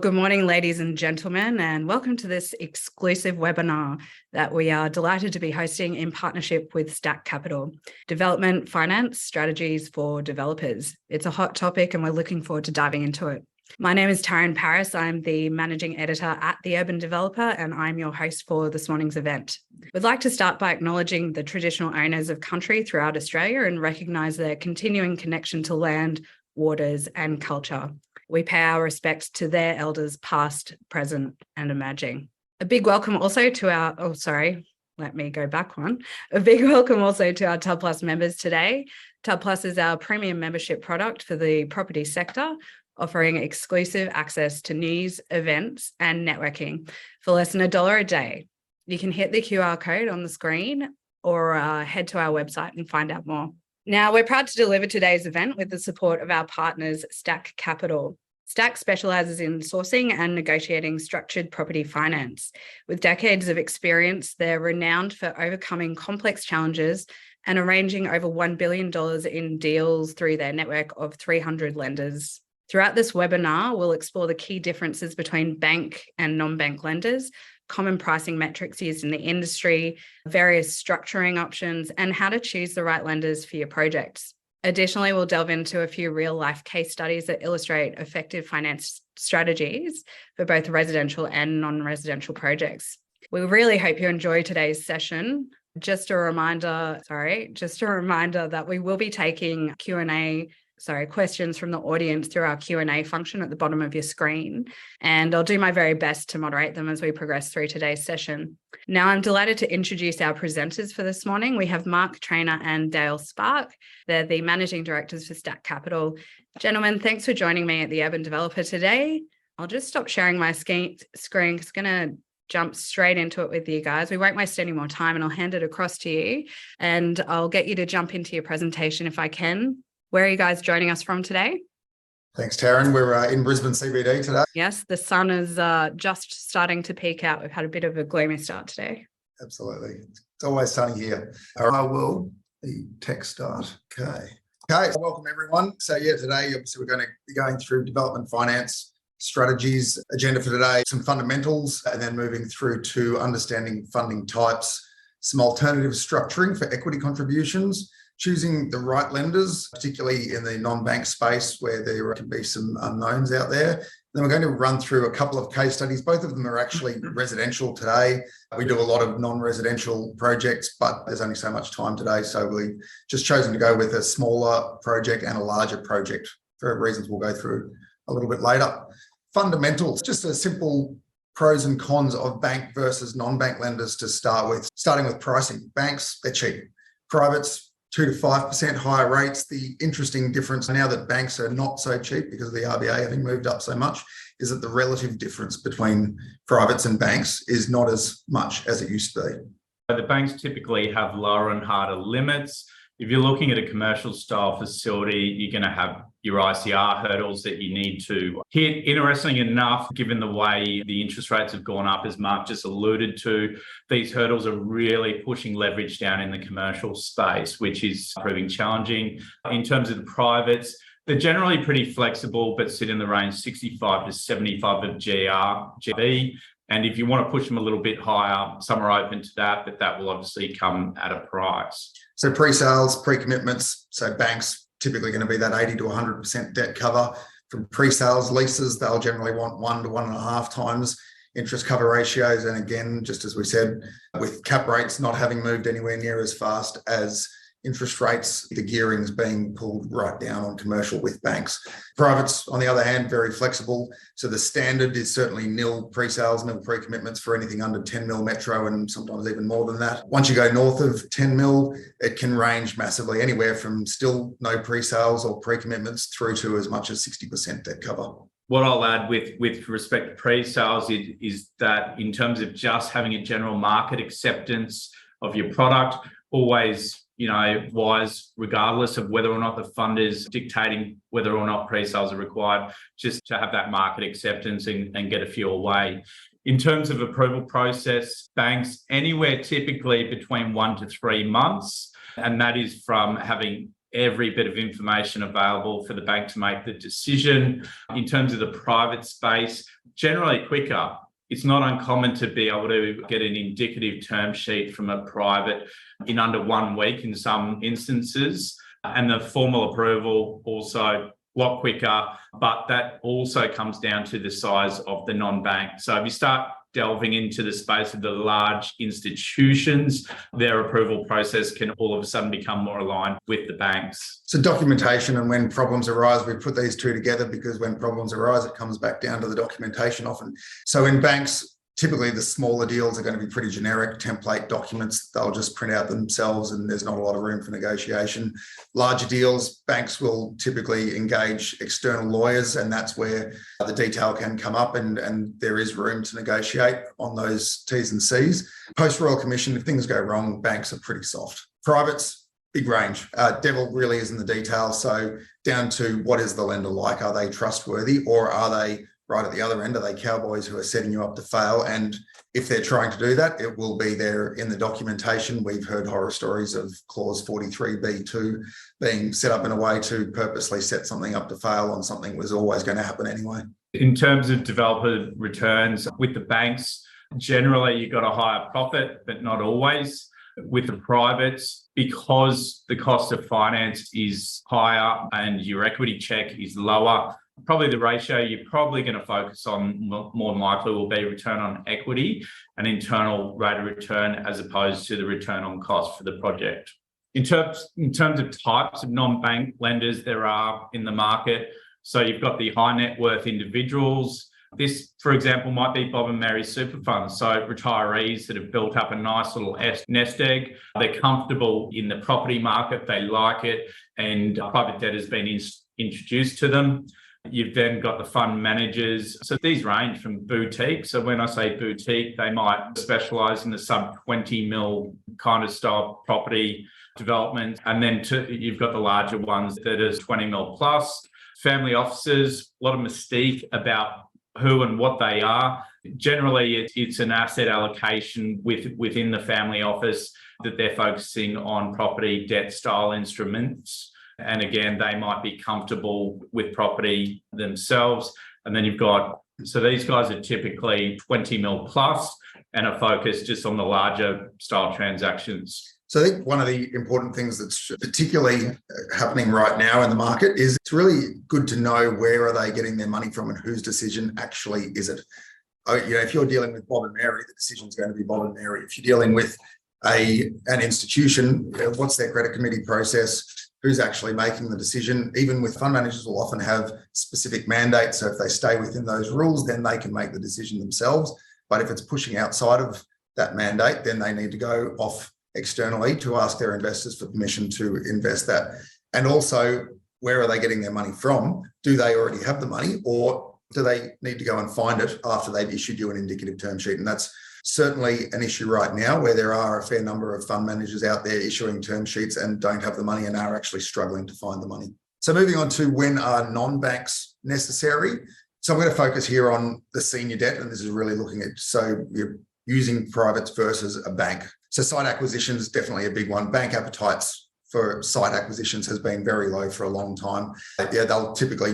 Good morning, ladies and gentlemen, and welcome to this exclusive webinar that we are delighted to be hosting in partnership with STAC Capital, Development Finance Strategies for Developers. It's a hot topic and we're looking forward to diving into it. My name is Taryn Paris. I'm the Managing Editor at The Urban Developer, and I'm your host for this morning's event. We'd like to start by acknowledging the traditional owners of country throughout Australia and recognise their continuing connection to land, waters, and culture. We pay our respects to their elders past, present, and emerging. A big welcome also to our, A big welcome also to our Tub Plus members today. Tub Plus is our premium membership product for the property sector, offering exclusive access to news, events, and networking for less than $1 a day. You can hit the QR code on the screen or head to our website and find out more. Now, we're proud to deliver today's event with the support of our partners, STAC Capital. STAC specialises in sourcing and negotiating structured property finance. With decades of experience, they're renowned for overcoming complex challenges and arranging over $1 billion in deals through their network of 300 lenders. Throughout this webinar, we'll explore the key differences between bank and non-bank lenders, common pricing metrics used in the industry, various structuring options, and how to choose the right lenders for your projects. Additionally, we'll delve into a few real-life case studies that illustrate effective finance strategies for both residential and non-residential projects. We really hope you enjoy today's session. Just a reminder that we will be taking questions from the audience through our Q&A function at the bottom of your screen. And I'll do my very best to moderate them as we progress through today's session. Now, I'm delighted to introduce our presenters for this morning. We have Mark, Trayner, and Dale Sparke. They're the managing directors for STAC Capital. Gentlemen, thanks for joining me at the Urban Developer today. I'll just stop sharing my screen. It's going to jump straight into it with you guys. We won't waste any more time and I'll hand it across to you. And I'll get you to jump into your presentation if I can. Where are you guys joining us from today? Thanks, Taryn. We're in Brisbane CBD today. Yes, the sun is just starting to peek out. We've had a bit of a gloomy start today. Absolutely. It's always sunny here. I will the tech start. Okay, so welcome everyone. So today obviously we're going to be going through development finance strategies, agenda for today, some fundamentals, and then moving through to understanding funding types, some alternative structuring for equity contributions, choosing the right lenders, particularly in the non-bank space where there can be some unknowns out there. Then we're going to run through a couple of case studies. Both of them are actually residential today. We do a lot of non-residential projects, but there's only so much time today. So we've just chosen to go with a smaller project and a larger project for reasons we'll go through a little bit later. Fundamentals, just a simple pros and cons of bank versus non-bank lenders to start with. Starting with pricing. Banks, they're cheap. Privates, 2 to 5% higher rates. The interesting difference now that banks are not so cheap because of the RBA having moved up so much is that the relative difference between privates and banks is not as much as it used to be. The banks typically have lower and harder limits. If you're looking at a commercial style facility, you're going to have your ICR hurdles that you need to hit. Interesting enough, given the way the interest rates have gone up, as Mark just alluded to, these hurdles are really pushing leverage down in the commercial space, which is proving challenging. In terms of the privates, they're generally pretty flexible, but sit in the range 65 to 75 of GB. And if you want to push them a little bit higher, some are open to that, but that will obviously come at a price. So pre-sales, pre-commitments, so banks typically going to be that 80 to 100% debt cover. From pre-sales leases, they'll generally want 1 to 1.5 times interest cover ratios. And again, just as we said, with cap rates not having moved anywhere near as fast as interest rates, the gearing's being pulled right down on commercial with banks. Privates, on the other hand, very flexible. So the standard is certainly nil pre-sales, nil pre-commitments for anything under 10 mil metro and sometimes even more than that. Once you go north of 10 mil, it can range massively, anywhere from still no pre-sales or pre-commitments through to as much as 60% debt cover. What I'll add with respect to pre-sales is that in terms of just having a general market acceptance of your product, always wise, regardless of whether or not the fund is dictating whether or not pre-sales are required, just to have that market acceptance and get a few away. In terms of approval process, banks anywhere typically between 1 to 3 months, and that is from having every bit of information available for the bank to make the decision. In terms of the private space, generally quicker. It's not uncommon to be able to get an indicative term sheet from a private in under 1 week in some instances, and the formal approval also a lot quicker, but that also comes down to the size of the non-bank. So if you start delving into the space of the large institutions, their approval process can all of a sudden become more aligned with the banks. So documentation, and when problems arise, we put these two together because when problems arise, it comes back down to the documentation often. So in banks, typically the smaller deals are going to be pretty generic template documents. They'll just print out themselves and there's not a lot of room for negotiation. Larger deals, banks will typically engage external lawyers, and that's where the detail can come up and there is room to negotiate on those T's and C's. Post-Royal Commission, if things go wrong, banks are pretty soft. Privates, big range. Devil really is in the detail. So down to what is the lender like? Are they trustworthy, or are they right at the other end? Are they cowboys who are setting you up to fail? And if they're trying to do that, it will be there in the documentation. We've heard horror stories of clause 43B2 being set up in a way to purposely set something up to fail on something that was always going to happen anyway. In terms of developer returns with the banks, generally you've got a higher profit, but not always. With the privates, because the cost of finance is higher and your equity check is lower, probably the ratio you're probably going to focus on more than likely will be return on equity and internal rate of return as opposed to the return on cost for the project. In terms of types of non-bank lenders there are in the market, so you've got the high net worth individuals. This, for example, might be Bob and Mary super funds. So retirees that have built up a nice little nest egg. They're comfortable in the property market. They like it, and private debt has been introduced to them. You've then got the fund managers. So these range from boutique. So when I say boutique, they might specialise in the sub 20 mil kind of style property development. And then you've got the larger ones that is 20 mil plus. Family offices, a lot of mystique about who and what they are. Generally, it's an asset allocation within the family office that they're focusing on property debt style instruments. And again, they might be comfortable with property themselves. And then you've got, so these guys are typically 20 mil plus and are focused just on the larger style transactions. So I think one of the important things that's particularly happening right now in the market is it's really good to know where are they getting their money from and whose decision actually is it. If you're dealing with Bob and Mary, the decision is going to be Bob and Mary. If you're dealing with an institution, what's their credit committee process? Who's actually making the decision? Even with fund managers will often have specific mandates. So if they stay within those rules, then they can make the decision themselves. But if it's pushing outside of that mandate, then they need to go off externally to ask their investors for permission to invest that. And also, where are they getting their money from? Do they already have the money, or do they need to go and find it after they've issued you an indicative term sheet? And that's certainly an issue right now where there are a fair number of fund managers out there issuing term sheets and don't have the money and are actually struggling to find the money. So moving on to when are non-banks necessary? So I'm going to focus here on the senior debt, and this is really looking at, so you're using privates versus a bank. So site acquisitions, definitely a big one. Bank appetites for site acquisitions has been very low for a long time. They'll typically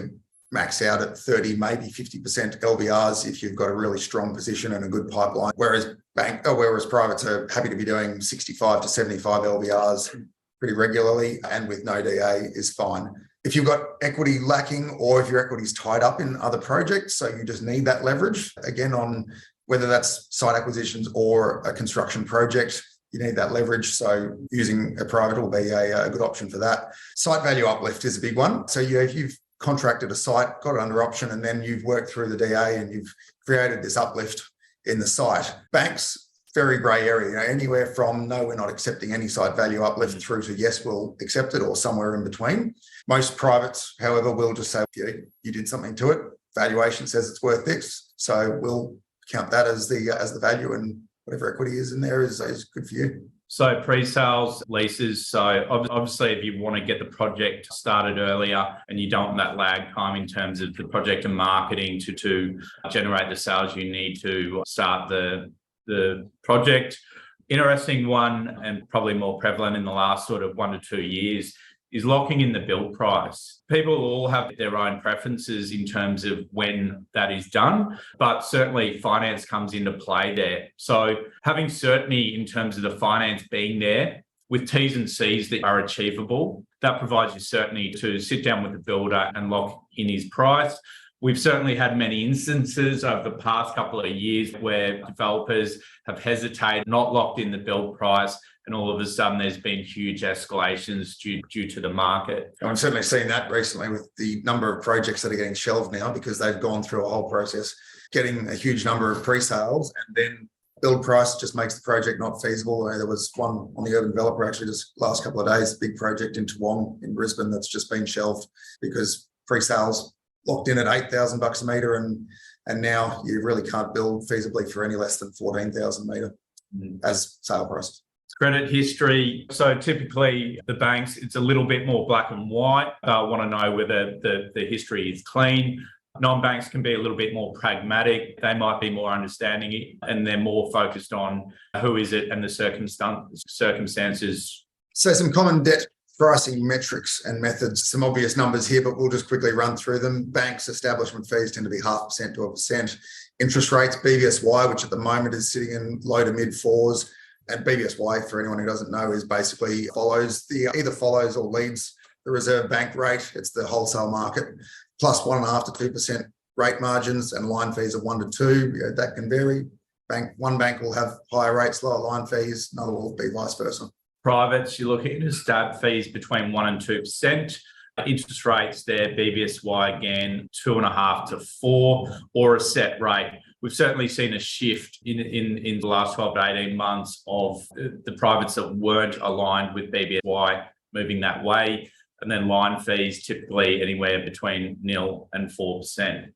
max out at 30, maybe 50% LVRs if you've got a really strong position and a good pipeline. Whereas privates are happy to be doing 65 to 75 LVRs pretty regularly, and with no DA is fine. If you've got equity lacking, or if your equity is tied up in other projects, so you just need that leverage, again, on whether that's site acquisitions or a construction project, you need that leverage. So using a private will be a good option for that. Site value uplift is a big one. So if you've contracted a site, got it under option, and then you've worked through the DA and you've created this uplift in the site. Banks, very grey area, anywhere from no, we're not accepting any site value uplift through to yes, we'll accept it, or somewhere in between. Most privates, however, will just say, you did something to it. Valuation says it's worth X, so we'll count that as the value, and whatever equity is in there is good for you. So pre-sales leases. So obviously, if you want to get the project started earlier and you don't want that lag time in terms of the project and marketing to generate the sales you need to start the project. Interesting one, and probably more prevalent in the last sort of 1 to 2 years, is locking in the build price. People all have their own preferences in terms of when that is done, but certainly finance comes into play there. So having certainty in terms of the finance being there with T's and C's that are achievable, that provides you certainty to sit down with the builder and lock in his price. We've certainly had many instances over the past couple of years where developers have hesitated, not locked in the build price, and all of a sudden there's been huge escalations due to the market. And I've certainly seen that recently with the number of projects that are getting shelved now because they've gone through a whole process, getting a huge number of pre-sales, and then build price just makes the project not feasible. There was one on the urban developer actually just last couple of days, big project in Toowong in Brisbane that's just been shelved because pre-sales locked in at $8,000 a metre, and now you really can't build feasibly for any less than 14,000 a metre as sale prices. Credit history. So typically the banks, it's a little bit more black and white. Want to know whether the history is clean. Non-banks can be a little bit more pragmatic. They might be more understanding and they're more focused on who is it and the circumstances. So some common debt pricing metrics and methods, some obvious numbers here, but we'll just quickly run through them. Banks' establishment fees tend to be 0.5% to 1%. Interest rates, BBSY, which at the moment is sitting in low to mid fours. And BBSY, for anyone who doesn't know, is basically either follows or leads the Reserve Bank rate. It's the wholesale market, plus 1.5% to 2% rate margins and line fees of 1 to 2. That can vary. One bank will have higher rates, lower line fees, another will be vice versa. Privates, you're looking at stab fees between 1% and 2%. Interest rates there, BBSY again, 2.5% to 4%, or a set rate. We've certainly seen a shift in the last 12 to 18 months of the privates that weren't aligned with BBSY moving that way. And then line fees typically anywhere between 0 and 4%.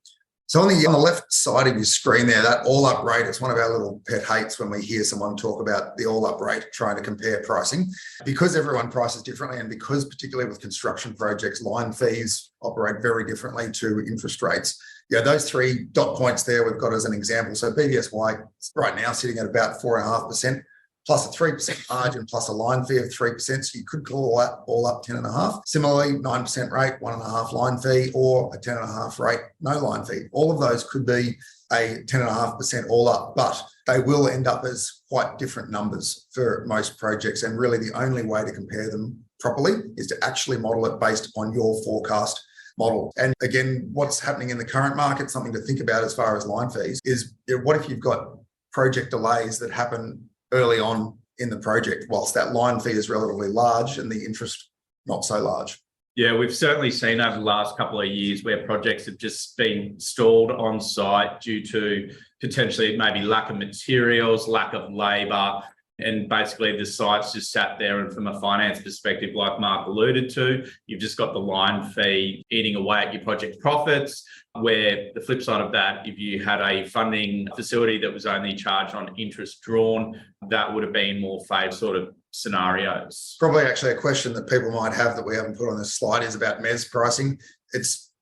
So on the left side of your screen there, that all-up rate is one of our little pet hates when we hear someone talk about the all-up rate, trying to compare pricing. Because everyone prices differently, and because particularly with construction projects, line fees operate very differently to interest rates. Those 3 dot points there we've got as an example. So BBSY right now sitting at about 4.5%, plus a 3% margin, plus a line fee of 3%. So you could call that all up 10.5. Similarly, 9% rate, 1.5 line fee, or a 10.5 rate, no line fee. All of those could be a 10.5% all up, but they will end up as quite different numbers for most projects. And really the only way to compare them properly is to actually model it based upon your forecast model. And again, what's happening in the current market, something to think about as far as line fees, is what if you've got project delays that happen early on in the project, whilst that line fee is relatively large and the interest not so large. Yeah, we've certainly seen over the last couple of years where projects have just been stalled on site due to potentially maybe lack of materials, lack of labour, and basically the site's just sat there. And from a finance perspective, like Mark alluded to, you've just got the line fee eating away at your project profits, where the flip side of that, if you had a funding facility that was only charged on interest drawn, that would have been more favoured sort of scenarios. Probably actually a question that people might have that we haven't put on this slide is about MES pricing.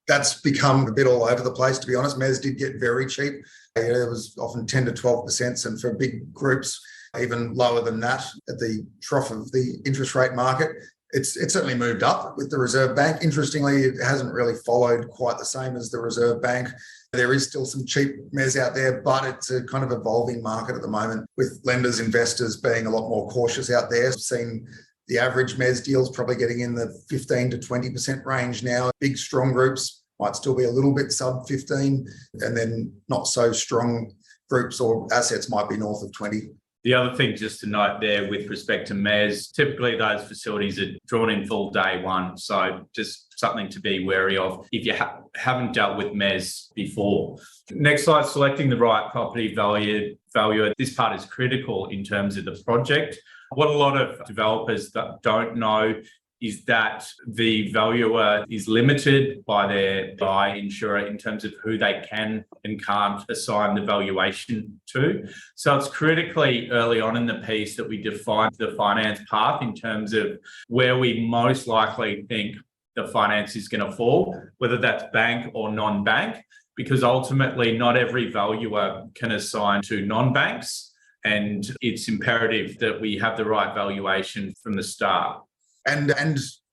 That's become a bit all over the place, to be honest. MES did get very cheap. It was often 10 to 12%, and for big groups, even lower than that at the trough of the interest rate market. It's certainly moved up with the Reserve Bank. Interestingly, it hasn't really followed quite the same as the Reserve Bank. There is still some cheap MES out there, but it's a kind of evolving market at the moment, with lenders, investors being a lot more cautious out there. I've seen the average MES deals probably getting in the 15 to 20% range now. Big, strong groups might still be a little bit sub 15, and then not so strong groups or assets might be north of 20. The other thing just to note there with respect to MES, typically those facilities are drawn in full day one. So just something to be wary of if you haven't dealt with MES before. Next slide, selecting the right property valuer. This part is critical in terms of the project. What a lot of developers that don't know is that the valuer is limited by their insurer in terms of who they can and can't assign the valuation to. So it's critically early on in the piece that we define the finance path in terms of where we most likely think the finance is going to fall, whether that's bank or non-bank, because ultimately not every valuer can assign to non-banks, and it's imperative that we have the right valuation from the start. And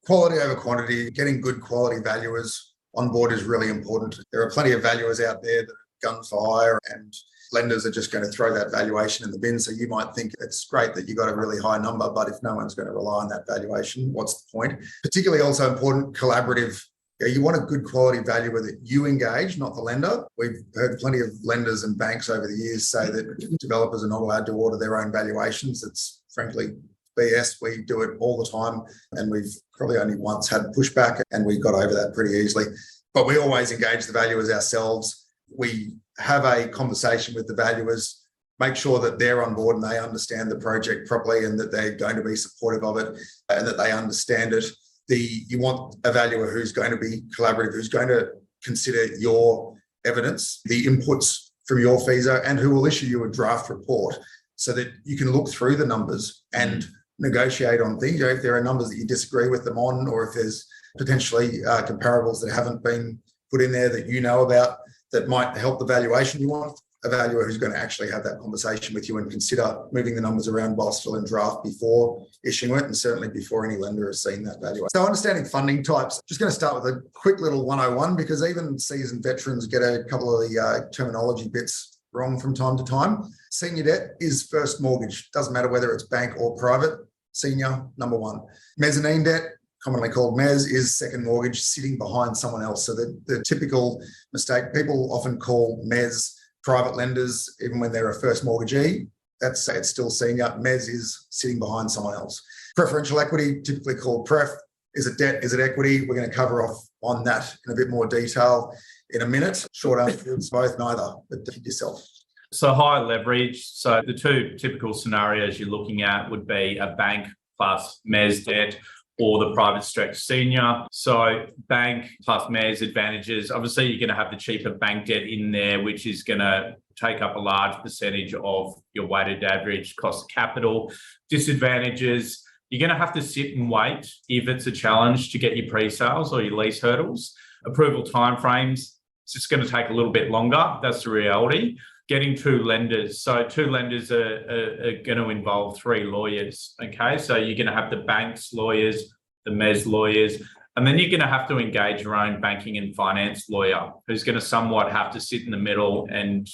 quality over quantity, getting good quality valuers on board is really important. There are plenty of valuers out there that are gun for hire, and lenders are just going to throw that valuation in the bin. So you might think it's great that you got a really high number, but if no one's going to rely on that valuation, what's the point? Particularly also important, collaborative. You want a good quality valuer that you engage, not the lender. We've heard plenty of lenders and banks over the years say that developers are not allowed to order their own valuations. It's frankly BS. We do it all the time, and we've probably only once had pushback, and we got over that pretty easily. But we always engage the valuers ourselves. We have a conversation with the valuers, make sure that they're on board and they understand the project properly and that they're going to be supportive of it and that they understand it. You want a valuer who's going to be collaborative, who's going to consider your evidence, the inputs from your FISA, and who will issue you a draft report so that you can look through the numbers and negotiate on things. If there are numbers that you disagree with them on, or if there's potentially comparables that haven't been put in there that you know about that might help the valuation, you want a valuer who's going to actually have that conversation with you and consider moving the numbers around while still in draft before issuing it, and certainly before any lender has seen that valuation. So understanding funding types, just going to start with a quick little 101, because even seasoned veterans get a couple of the terminology bits wrong from time to time. Senior debt is first mortgage. Doesn't matter whether it's bank or private. Senior, number one. Mezzanine debt, commonly called mezz, is second mortgage sitting behind someone else. So the typical mistake, people often call mezz private lenders, even when they're a first mortgagee, it's still senior. Mezz is sitting behind someone else. Preferential equity, typically called pref. Is it debt? Is it equity? We're going to cover off on that in a bit more detail in a minute. Short answer is both, neither, but defend yourself. So high leverage. So the two typical scenarios you're looking at would be a bank plus mezz debt, or the private stretch senior. So bank plus mezz advantages. Obviously, you're going to have the cheaper bank debt in there, which is going to take up a large percentage of your weighted average cost of capital. Disadvantages, you're going to have to sit and wait if it's a challenge to get your pre-sales or your lease hurdles. Approval timeframes, it's just going to take a little bit longer. That's the reality. Getting two lenders. So two lenders are going to involve three lawyers. Okay, so you're going to have the bank's lawyers, the mezz lawyers, and then you're going to have to engage your own banking and finance lawyer, who's going to somewhat have to sit in the middle and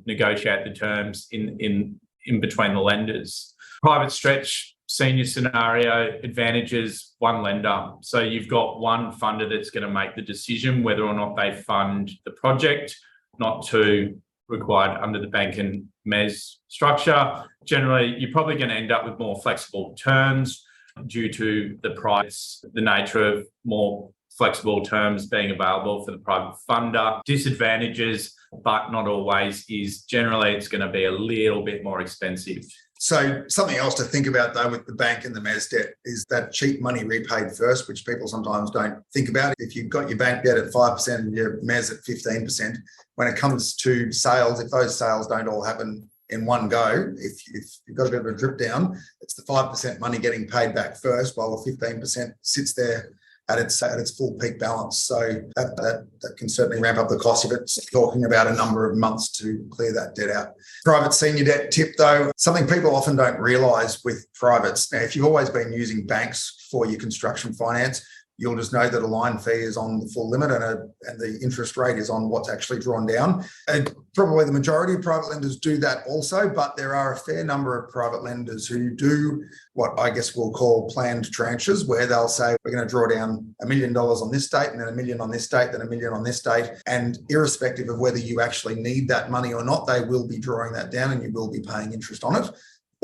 negotiate the terms in between the lenders. Private stretch senior scenario advantages, one lender. So you've got one funder that's going to make the decision whether or not they fund the project, not two required under the bank and mezz structure. Generally, you're probably going to end up with more flexible terms due to the price, the nature of more flexible terms being available for the private funder. Disadvantages, but not always, is generally it's going to be a little bit more expensive. So something else to think about though with the bank and the mezz debt is that cheap money repaid first, which people sometimes don't think about. If you've got your bank debt at 5% and your mezz at 15%, when it comes to sales, if those sales don't all happen in one go, if you've got a bit of a drip down, it's the 5% money getting paid back first while the 15% sits there at its full peak balance. So that can certainly ramp up the cost if it's talking about a number of months to clear that debt out. Private senior debt tip though, something people often don't realise with privates. Now, if you've always been using banks for your construction finance, you'll just know that a line fee is on the full limit and the interest rate is on what's actually drawn down. And probably the majority of private lenders do that also, but there are a fair number of private lenders who do what I guess we'll call planned tranches, where they'll say, we're going to draw down $1 million on this date, and then $1 million on this date, then $1 million on this date. And irrespective of whether you actually need that money or not, they will be drawing that down and you will be paying interest on it.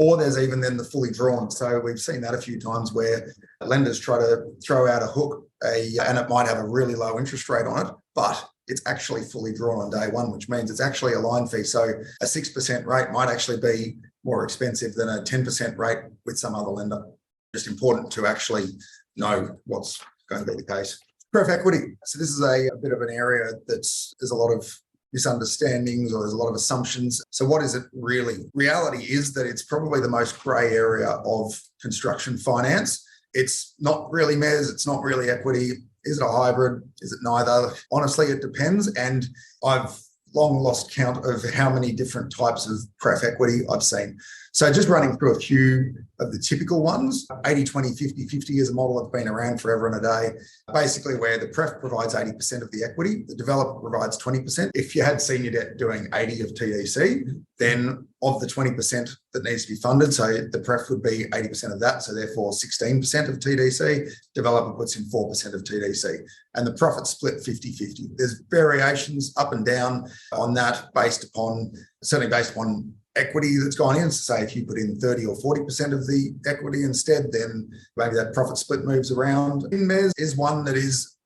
Or there's even then the fully drawn. So we've seen that a few times where lenders try to throw out a hook and it might have a really low interest rate on it, but it's actually fully drawn on day one, which means it's actually a line fee. So a 6% rate might actually be more expensive than a 10% rate with some other lender. Just important to actually know what's going to be the case. Pref Equity. So this is a bit of an area there's a lot of misunderstandings or there's a lot of assumptions. So what is it really? Reality is that it's probably the most grey area of construction finance. It's not really mezz, it's not really equity. Is it a hybrid? Is it neither? Honestly, it depends. And I've long lost count of how many different types of pref equity I've seen. So just running through a few of the typical ones, 80-20, 50-50 is a model that's been around forever and a day, basically where the pref provides 80% of the equity, the developer provides 20%. If you had senior debt doing 80 of TDC, then of the 20% that needs to be funded, so the pref would be 80% of that, so therefore 16% of TDC, developer puts in 4% of TDC, and the profit split 50-50. There's variations up and down on that certainly based upon equity that's gone in. So say if you put in 30 or 40% of the equity instead, then maybe that profit split moves around. MES is one that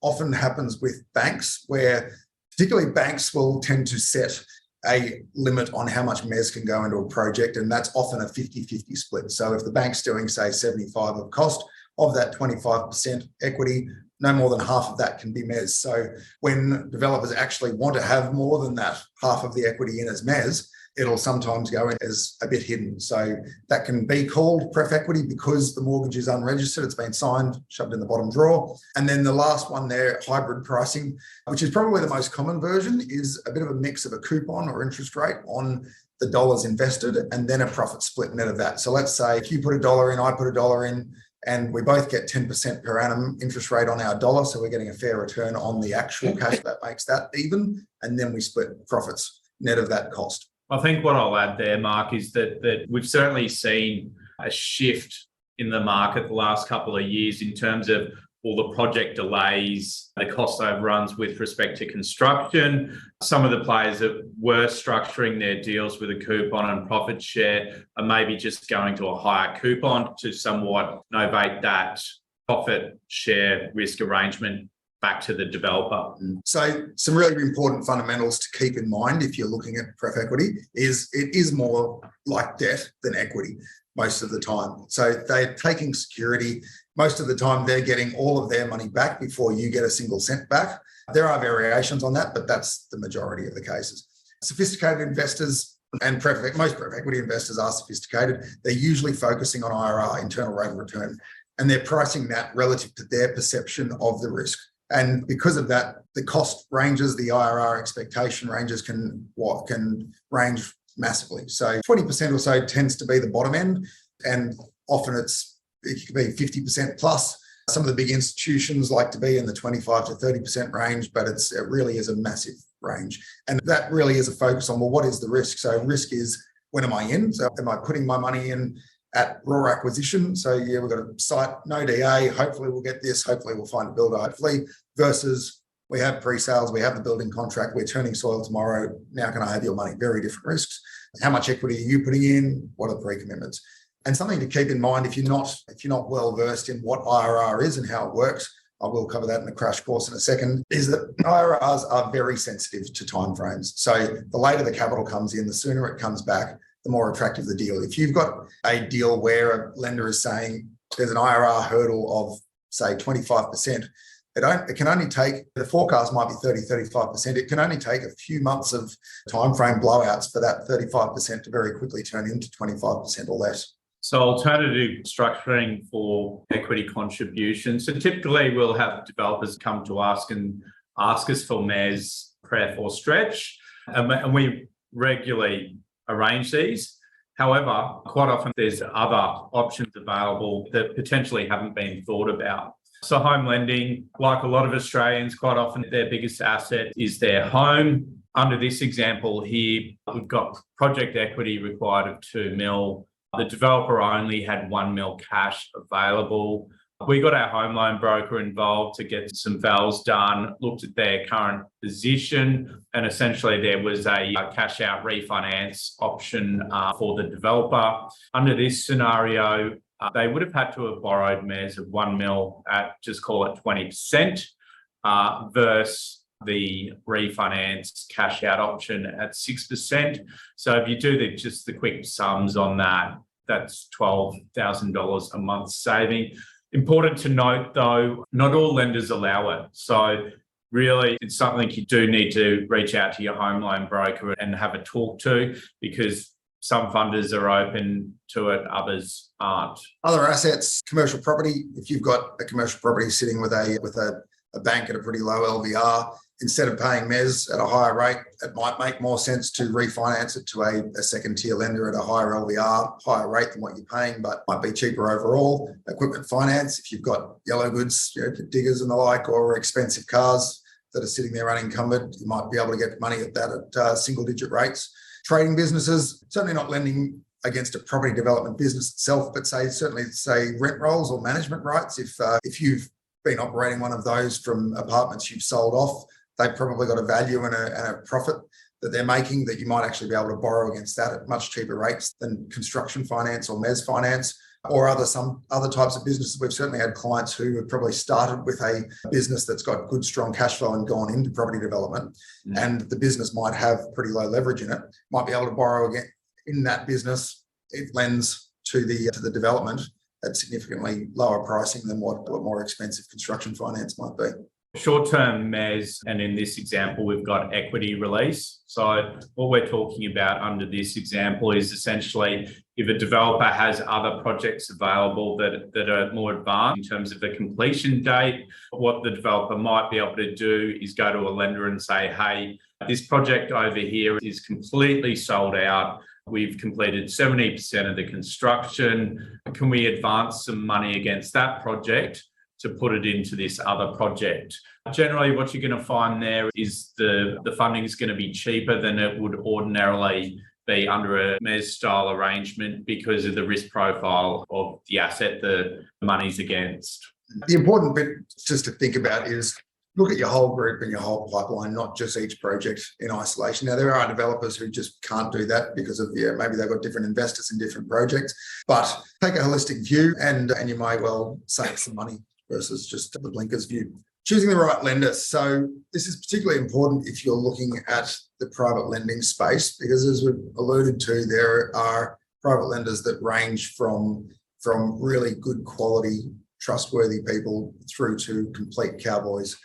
often happens with banks, where particularly banks will tend to set a limit on how much MES can go into a project, and that's often a 50-50 split. So if the bank's doing, say, 75 of cost, of that 25% equity, no more than half of that can be MES. So when developers actually want to have more than that half of the equity in as MES, it'll sometimes go in as a bit hidden. So that can be called pref equity because the mortgage is unregistered, it's been signed, shoved in the bottom drawer. And then the last one there, hybrid pricing, which is probably the most common version, is a bit of a mix of a coupon or interest rate on the dollars invested and then a profit split net of that. So let's say if you put $1 in, I put $1 in, and we both get 10% per annum interest rate on our dollar, so we're getting a fair return on the actual cash. That makes that even, and then we split profits net of that cost. I think what I'll add there, Mark, is that we've certainly seen a shift in the market the last couple of years in terms of all the project delays, the cost overruns with respect to construction. Some of the players that were structuring their deals with a coupon and profit share are maybe just going to a higher coupon to somewhat novate that profit share risk arrangement back to the developer. So some really important fundamentals to keep in mind if you're looking at pref equity is it is more like debt than equity most of the time. So they're taking security. Most of the time they're getting all of their money back before you get a single cent back. There are variations on that, but that's the majority of the cases. Sophisticated investors and most pref equity investors are sophisticated. They're usually focusing on IRR, internal rate of return, and they're pricing that relative to their perception of the risk. And because of that, the cost ranges, the IRR expectation ranges can range massively. So 20% or so tends to be the bottom end, and often it can be 50% plus. Some of the big institutions like to be in the 25 to 30% range, but it really is a massive range. And that really is a focus on, well, what is the risk? So risk is, when am I in? So am I putting my money in at raw acquisition? So yeah, we've got a site, no DA, hopefully we'll get this, hopefully we'll find a builder, hopefully, versus we have pre-sales, we have the building contract, we're turning soil tomorrow, now can I have your money? Very different risks. How much equity are you putting in? What are the pre-commitments? And something to keep in mind, if you're not well versed in what IRR is and how it works, I will cover that in the crash course in a second, is that IRRs are very sensitive to timeframes. So the later the capital comes in, the sooner it comes back, the more attractive the deal. If you've got a deal where a lender is saying there's an IRR hurdle of, say, 25%, it can only take, the forecast might be 30, 35%. It can only take a few months of timeframe blowouts for that 35% to very quickly turn into 25% or less. So alternative structuring for equity contributions. So typically we'll have developers come to us and ask us for MES, pref or stretch, and we regularly arrange these. However, quite often there's other options available that potentially haven't been thought about. So home lending, like a lot of Australians, quite often their biggest asset is their home. Under this example here, we've got project equity required of 2 mil. The developer only had 1 mil cash available. We got our home loan broker involved to get some vals done, looked at their current position, and essentially there was a cash out refinance option for the developer. Under this scenario, they would have had to have borrowed MES of 1 mil at, just call it 20%, versus the refinance cash out option at 6%. So if you do the quick sums on that, that's $12,000 a month saving. Important to note though, not all lenders allow it. So really it's something you do need to reach out to your home loan broker and have a talk to, because some funders are open to it, others aren't. Other assets, commercial property. If you've got a commercial property sitting with a bank at a pretty low LVR, instead of paying MES at a higher rate, it might make more sense to refinance it to a second tier lender at a higher LVR, higher rate than what you're paying, but might be cheaper overall. Equipment finance, if you've got yellow goods, diggers and the like, or expensive cars that are sitting there unencumbered, you might be able to get money at that at single digit rates. Trading businesses, certainly not lending against a property development business itself, but certainly rent rolls or management rights. If you've been operating one of those from apartments you've sold off, they've probably got a value and a profit that they're making that you might actually be able to borrow against that at much cheaper rates than construction finance or MES finance or some other types of businesses. We've certainly had clients who have probably started with a business that's got good, strong cash flow and gone into property development, and the business might have pretty low leverage in it, might be able to borrow again in that business. It lends to the development at significantly lower pricing than what more expensive construction finance might be. Short-term MES, and in this example, we've got equity release. So what we're talking about under this example is essentially if a developer has other projects available that are more advanced in terms of the completion date, what the developer might be able to do is go to a lender and say, hey, this project over here is completely sold out. We've completed 70% of the construction. Can we advance some money against that project to put it into this other project? Generally, what you're going to find there is the funding is going to be cheaper than it would ordinarily be under a MES style arrangement because of the risk profile of the asset the money's against. The important bit just to think about is look at your whole group and your whole pipeline, not just each project in isolation. Now, there are developers who just can't do that because of, maybe they've got different investors in different projects, but take a holistic view and you may well save some money versus just the blinkers view. Choosing the right lender. So this is particularly important if you're looking at the private lending space, because as we've alluded to, there are private lenders that range from really good quality, trustworthy people through to complete cowboys.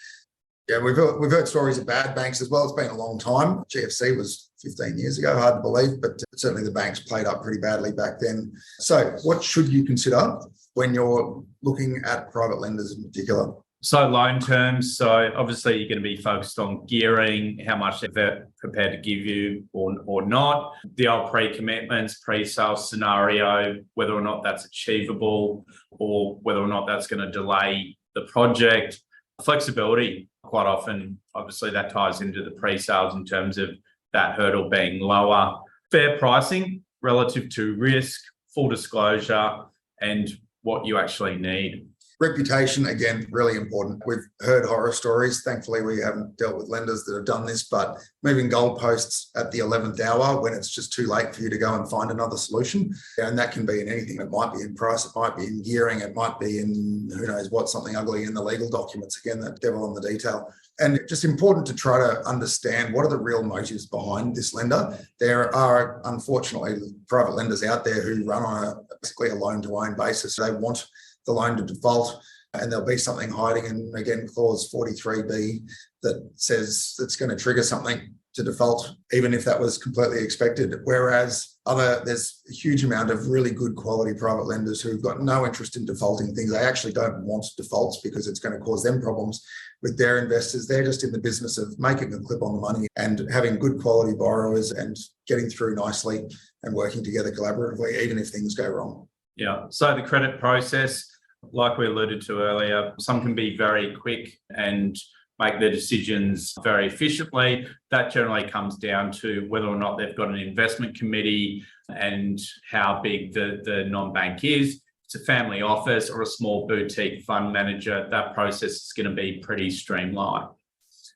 Yeah, we've heard stories of bad banks as well. It's been a long time. GFC was 15 years ago, hard to believe, but certainly the banks played up pretty badly back then. So what should you consider when you're looking at private lenders in particular? So loan terms, so obviously you're going to be focused on gearing, how much they're prepared to give you or not, the old pre-commitments, pre-sale scenario, whether or not that's achievable or whether or not that's going to delay the project. Flexibility, quite often, obviously that ties into the pre-sales in terms of that hurdle being lower. Fair pricing relative to risk, full disclosure, and what you actually need. Reputation, again, really important. We've heard horror stories. Thankfully, we haven't dealt with lenders that have done this, but moving goalposts at the 11th hour when it's just too late for you to go and find another solution. And that can be in anything. It might be in price, it might be in gearing, it might be in who knows what, something ugly in the legal documents. Again, that devil in the detail. And just important to try to understand what are the real motives behind this lender. There are, unfortunately, private lenders out there who run on basically a loan-to-own basis. They want the loan to default, and there'll be something hiding in, again, clause 43B that says that's going to trigger something to default, even if that was completely expected. Whereas there's a huge amount of really good quality private lenders who've got no interest in defaulting things. They actually don't want defaults because it's going to cause them problems with their investors. They're just in the business of making a clip on the money and having good quality borrowers and getting through nicely and working together collaboratively, even if things go wrong. Yeah. So the credit process, like we alluded to earlier, some can be very quick and make their decisions very efficiently. That generally comes down to whether or not they've got an investment committee and how big the non-bank is. If it's a family office or a small boutique fund manager, that process is going to be pretty streamlined.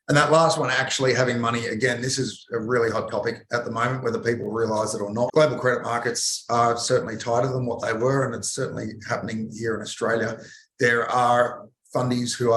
And that last one, actually having money, again, this is a really hot topic at the moment, whether people realise it or not. Global credit markets are certainly tighter than what they were, and it's certainly happening here in Australia. There are fundies who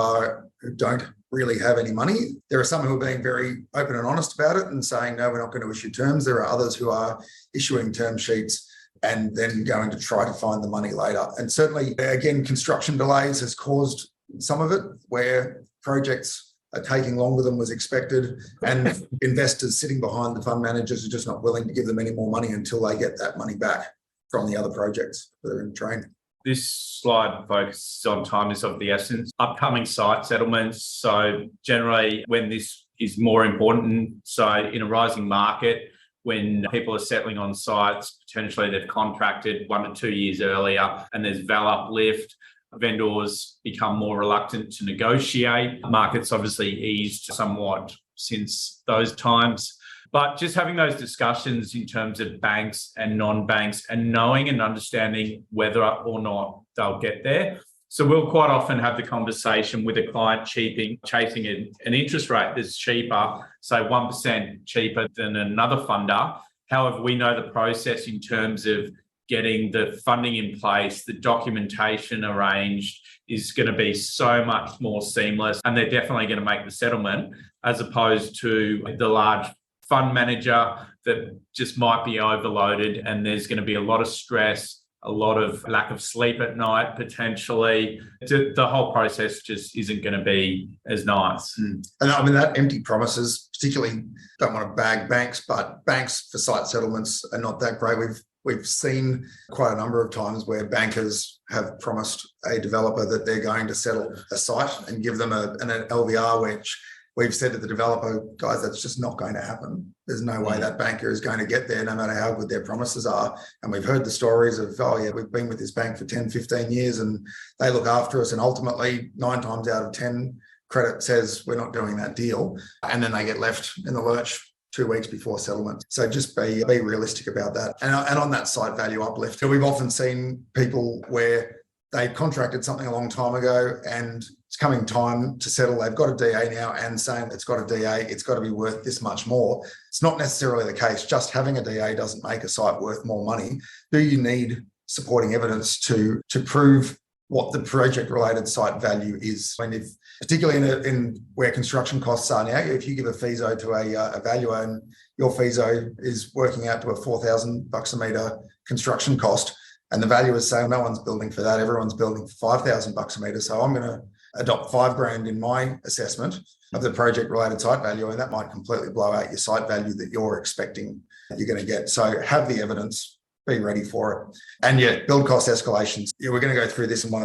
don't really have any money. There are some who are being very open and honest about it and saying, no, we're not going to issue terms. There are others who are issuing term sheets and then going to try to find the money later. And certainly, again, construction delays has caused some of it, where projects are taking longer than was expected, and investors sitting behind the fund managers are just not willing to give them any more money until they get that money back from the other projects that are in Trayner. This slide focuses on time is of the essence. Upcoming site settlements. So generally when this is more important. So in a rising market, when people are settling on sites, potentially they've contracted 1 to 2 years earlier and there's val uplift, vendors become more reluctant to negotiate. Markets obviously eased somewhat since those times. But just having those discussions in terms of banks and non-banks and knowing and understanding whether or not they'll get there. So we'll quite often have the conversation with a client chasing an interest rate that's cheaper, say 1% cheaper than another funder. However, we know the process in terms of getting the funding in place, the documentation arranged is going to be so much more seamless, and they're definitely going to make the settlement, as opposed to the large fund manager that just might be overloaded, and there's going to be a lot of stress, a lot of lack of sleep at night, potentially. The whole process just isn't going to be as nice. And I mean, that empty promises, particularly, don't want to bag banks, but banks for site settlements are not that great. We've seen quite a number of times where bankers have promised a developer that they're going to settle a site and give them an LVR, which we've said to the developer, guys, that's just not going to happen. There's no way that banker is going to get there, no matter how good their promises are. And we've heard the stories of, oh yeah, we've been with this bank for 10, 15 years and they look after us. And ultimately 9 times out of 10, credit says we're not doing that deal. And then they get left in the lurch 2 weeks before settlement. So just be realistic about that. And on that site value uplift, we've often seen people where they contracted something a long time ago and it's coming time to settle. They've got a DA now and saying it's got a DA, it's got to be worth this much more. It's not necessarily the case. Just having a DA doesn't make a site worth more money. Do you need supporting evidence to prove what the project-related site value is? And if, particularly in where construction costs are now, if you give a FISO to a valuer and your FISO is working out to a $4,000 a metre construction cost, and the valuer is saying no one's building for that, everyone's building for $5,000 a metre, so I'm going to adopt $5,000 in my assessment of the project-related site value, and that might completely blow out your site value that you're expecting that you're going to get. So have the evidence, be ready for it. And yeah, build cost escalations. Yeah, we're going to go through this in one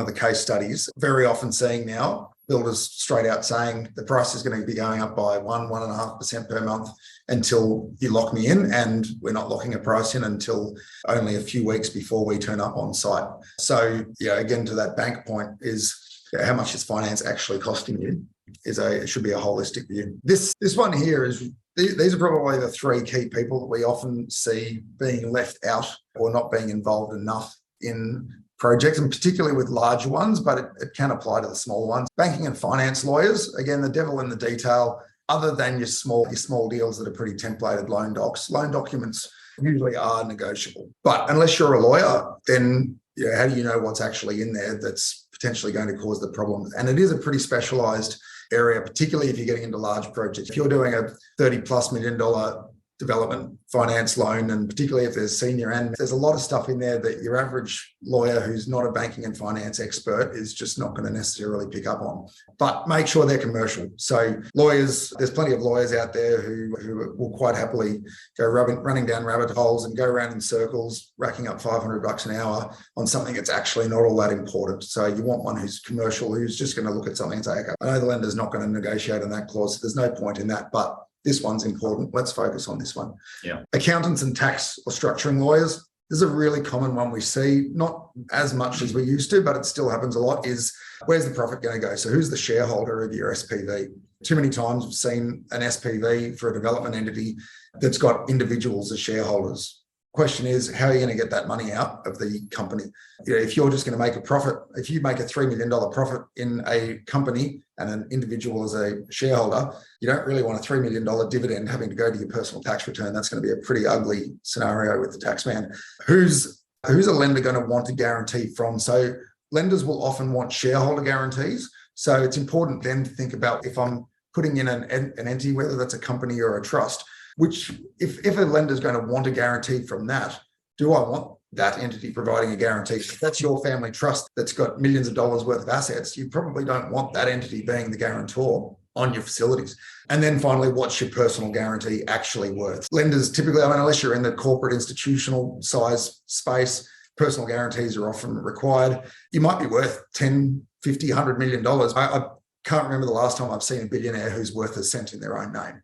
of the case studies. Very often seeing now builders straight out saying the price is going to be going up by 1.5% per month until you lock me in, and we're not locking a price in until only a few weeks before we turn up on site. So yeah, again, to that bank point is how much is finance actually costing you? It should be a holistic view. This one here is, these are probably the 3 key people that we often see being left out or not being involved enough in projects, and particularly with larger ones, but it can apply to the smaller ones. Banking and finance lawyers, again, the devil in the detail. Other than your small deals that are pretty templated loan docs, loan documents usually are negotiable. But unless you're a lawyer, then how do you know what's actually in there that's potentially going to cause the problem? And it is a pretty specialised area, particularly if you're getting into large projects. If you're doing a $30+ million development finance loan, and particularly if there's senior and there's a lot of stuff in there that your average lawyer who's not a banking and finance expert is just not going to necessarily pick up on. But make sure they're commercial. So lawyers, there's plenty of lawyers out there who will quite happily go running down rabbit holes and go around in circles, racking up $500 an hour on something that's actually not all that important. So you want one who's commercial, who's just going to look at something and say, okay, I know the lender's not going to negotiate on that clause, so there's no point in that, but this one's important. Let's focus on this one. Yeah. Accountants and tax or structuring lawyers. This is a really common one we see, not as much as we used to, but it still happens a lot, is where's the profit going to go? So who's the shareholder of your SPV? Too many times we've seen an SPV for a development entity that's got individuals as shareholders. Question is, how are you going to get that money out of the company? If you're just going to make a profit, if you make a $3 million profit in a company and an individual as a shareholder, you don't really want a $3 million dividend having to go to your personal tax return. That's going to be a pretty ugly scenario with the tax man. Who's a lender going to want a guarantee from? So lenders will often want shareholder guarantees. So it's important then to think about, if I'm putting in an entity, whether that's a company or a trust, which if a lender is going to want a guarantee from that, do I want that entity providing a guarantee? If that's your family trust that's got millions of dollars worth of assets, you probably don't want that entity being the guarantor on your facilities. And then finally, what's your personal guarantee actually worth? Lenders typically, unless you're in the corporate institutional size space, personal guarantees are often required. You might be worth $10, $50, $100 million. can't remember the last time I've seen a billionaire who's worth a cent in their own name.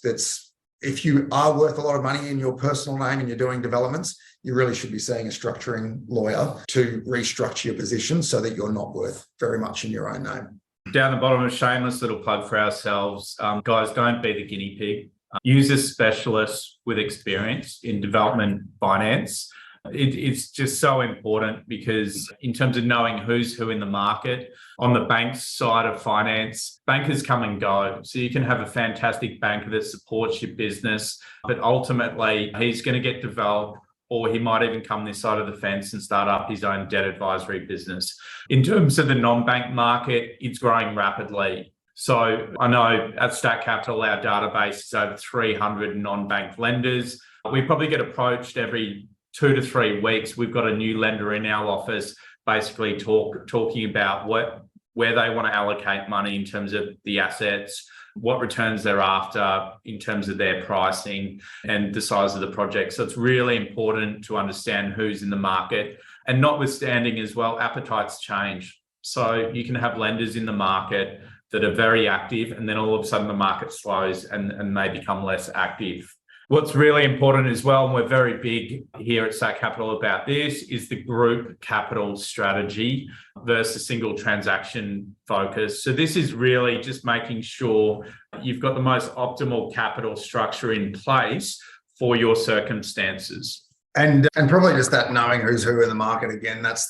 That's, if you are worth a lot of money in your personal name and you're doing developments, you really should be seeing a structuring lawyer to restructure your position so that you're not worth very much in your own name. Down the bottom, a shameless little plug for ourselves. Guys, don't be the guinea pig. Use a specialist with experience in development finance. It's just so important because in terms of knowing who's who in the market, on the bank side of finance, bankers come and go. So you can have a fantastic banker that supports your business, but ultimately he's going to get developed, or he might even come this side of the fence and start up his own debt advisory business. In terms of the non-bank market, it's growing rapidly. So I know at STAC Capital, our database is over 300 non-bank lenders. We probably get approached every 2 to 3 weeks. We've got a new lender in our office basically talking about where they want to allocate money in terms of the assets, what returns they're after in terms of their pricing and the size of the project. So it's really important to understand who's in the market, and notwithstanding as well, appetites change. So you can have lenders in the market that are very active, and then all of a sudden the market slows and they become less active. What's really important as well, and we're very big here at STAC Capital about this, is the group capital strategy versus single transaction focus. So this is really just making sure you've got the most optimal capital structure in place for your circumstances. And probably just that knowing who's who in the market again, that's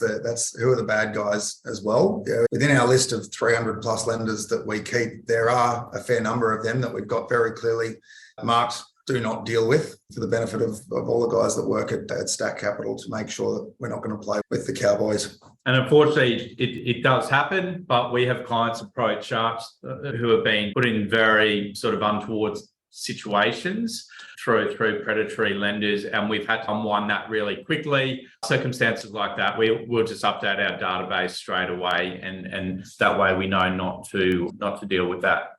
who are the bad guys as well. Within our list of 300 plus lenders that we keep, there are a fair number of them that we've got very clearly marked do not deal with, for the benefit of all the guys that work at STAC Capital, to make sure that we're not going to play with the Cowboys. And unfortunately, it does happen, but we have clients approach us who have been put in very sort of untoward situations through predatory lenders, and we've had to unwind that really quickly. Circumstances like that, we'll just update our database straight away, and that way we know not to deal with that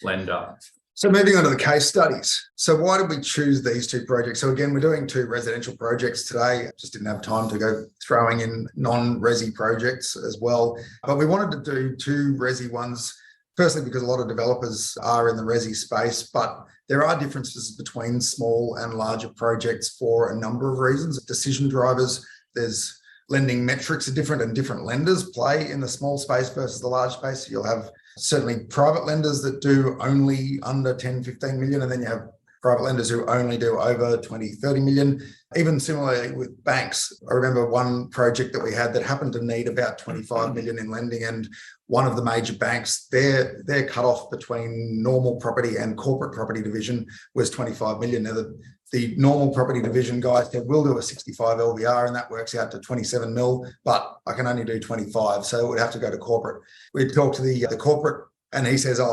lender. So moving on to the case studies. So why did we choose these 2 projects? So again, we're doing 2 residential projects today. Just didn't have time to go throwing in non-resi projects as well. But we wanted to do 2 resi ones, firstly because a lot of developers are in the resi space, but there are differences between small and larger projects for a number of reasons. Decision drivers, there's lending metrics are different, and different lenders play in the small space versus the large space. You'll have certainly private lenders that do only under 10, 15 million, and then you have private lenders who only do over 20, 30 million. Even similarly with banks, I remember one project that we had that happened to need about 25 million in lending, and one of the major banks, their cutoff between normal property and corporate property division was 25 million. Now, the normal property division guys said, we'll do a 65 LVR, and that works out to 27 mil, but I can only do 25. So it would have to go to corporate. We'd talk to the corporate, and he says, I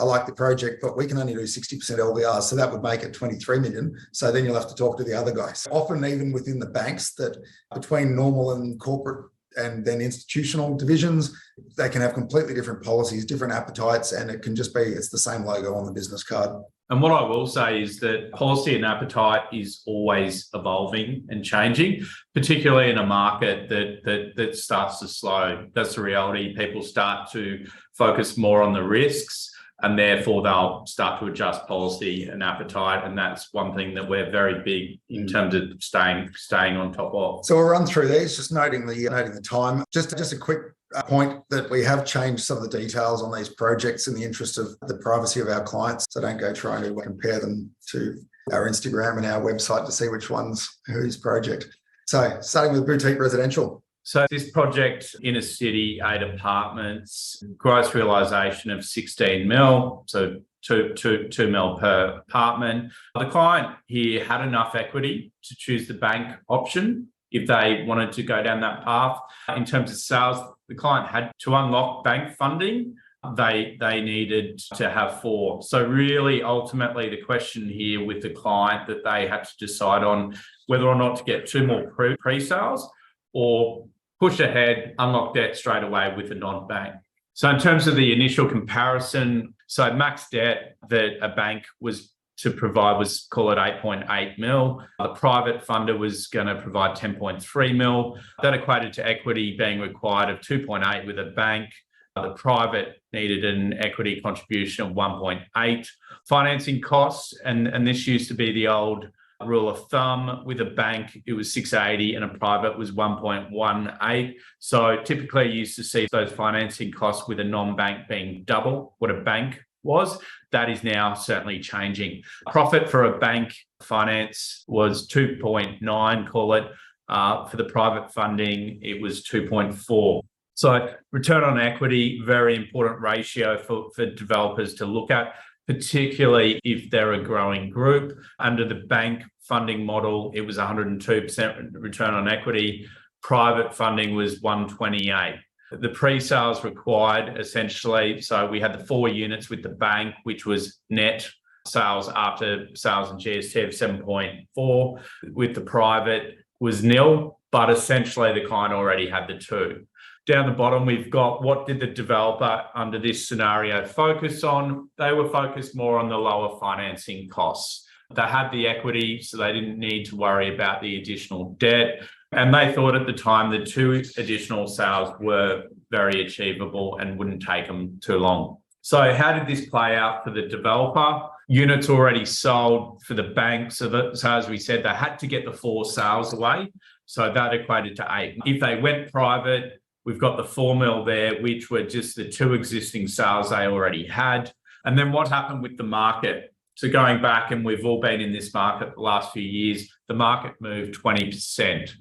like the project, but we can only do 60% LVR. So that would make it 23 million. So then you'll have to talk to the other guys. Often even within the banks, that between normal and corporate and then institutional divisions, they can have completely different policies, different appetites, and it can just be, it's the same logo on the business card. And what I will say is that policy and appetite is always evolving and changing, particularly in a market that starts to slow. That's the reality. People start to focus more on the risks, and therefore they'll start to adjust policy and appetite. And that's one thing that we're very big in terms of staying on top of. So we'll run through these, just noting the time. Just a quick point that we have changed some of the details on these projects in the interest of the privacy of our clients. So don't go trying to compare them to our Instagram and our website to see which one's whose project. So starting with boutique residential. So this project, inner city, 8 apartments, gross realisation of 16 mil, so 2 mil per apartment. The client here had enough equity to choose the bank option if they wanted to go down that path. In terms of sales, the client had to unlock bank funding. They needed to have 4. So really, ultimately, the question here with the client that they had to decide on whether or not to get 2 more pre-sales or push ahead, unlock debt straight away with a non-bank. So in terms of the initial comparison, so max debt that a bank was to provide was, call it 8.8 mil. The private funder was going to provide 10.3 mil. That equated to equity being required of 2.8 with a bank, The private needed an equity contribution of 1.8. Financing costs, and this used to be the old rule of thumb. With a bank, it was 680 and a private was 1.18. So typically you used to see those financing costs with a non-bank being double what a bank was. That is now certainly changing. Profit for a bank finance was 2.9, call it. For the private funding, it was 2.4. So return on equity, very important ratio for developers to look at, particularly if they're a growing group. Under the bank funding model, it was 102% return on equity. Private funding was 128. The pre-sales required, essentially, so we had the 4 units with the bank, which was net sales after sales and GST of 7.4. With the private was nil, but essentially the client already had the 2. Down the bottom, we've got what did the developer under this scenario focus on? They were focused more on the lower financing costs. They had the equity, so they didn't need to worry about the additional debt. And they thought at the time the 2 additional sales were very achievable and wouldn't take them too long. So how did this play out for the developer? Units already sold for the bank. So as we said, they had to get the 4 sales away. So that equated to 8. If they went private, we've got the 4 mil there, which were just the 2 existing sales they already had. And then what happened with the market? So going back, and we've all been in this market the last few years, the market moved 20%.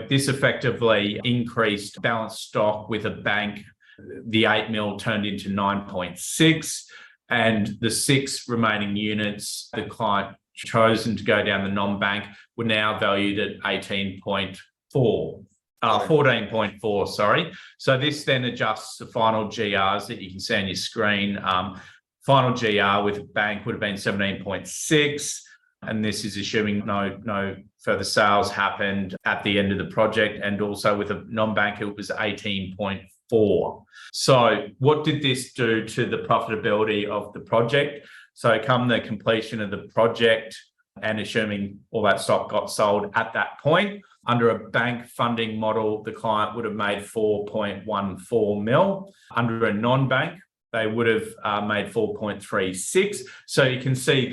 This effectively increased balance stock with a bank. The 8 mil turned into 9.6, and the 6 remaining units the client chosen to go down the non-bank were now valued at 14.4, sorry. So this then adjusts the final GRs that you can see on your screen. Final GR with a bank would have been 17.6, and this is assuming no further sales happened at the end of the project, and also with a non-bank it was 18.4. So what did this do to the profitability of the project? So come the completion of the project, and assuming all that stock got sold at that point, under a bank funding model, the client would have made 4.14 mil. Under a non-bank, they would have made 4.36. So you can see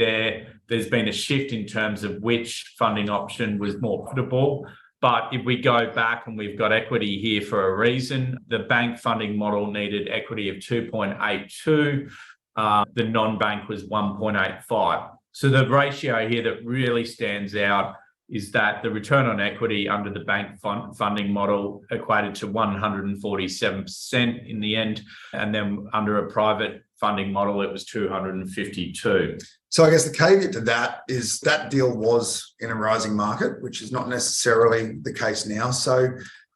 there's been a shift in terms of which funding option was more profitable. But if we go back, and we've got equity here for a reason, the bank funding model needed equity of 2.82. The non-bank was 1.85. So the ratio here that really stands out is that the return on equity under the bank funding model equated to 147% in the end. And then under a private funding model, it was 252. So I guess the caveat to that is that deal was in a rising market, which is not necessarily the case now. So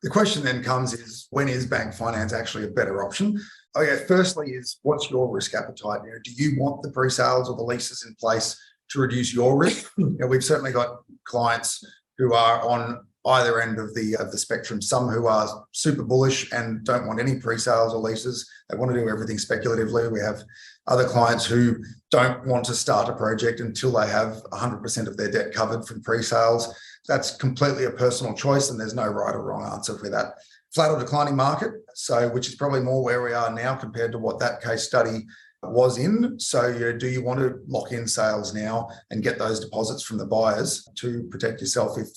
the question then comes is, when is bank finance actually a better option? Okay, firstly is, what's your risk appetite? Do you want the pre-sales or the leases in place to reduce your risk? We've certainly got clients who are on either end of the spectrum. Some who are super bullish and don't want any pre-sales or leases. They want to do everything speculatively. We have other clients who don't want to start a project until they have 100% of their debt covered from pre-sales. That's completely a personal choice, and there's no right or wrong answer for that. Flat or declining market, so which is probably more where we are now compared to what that case study was in. So do you want to lock in sales now and get those deposits from the buyers to protect yourself if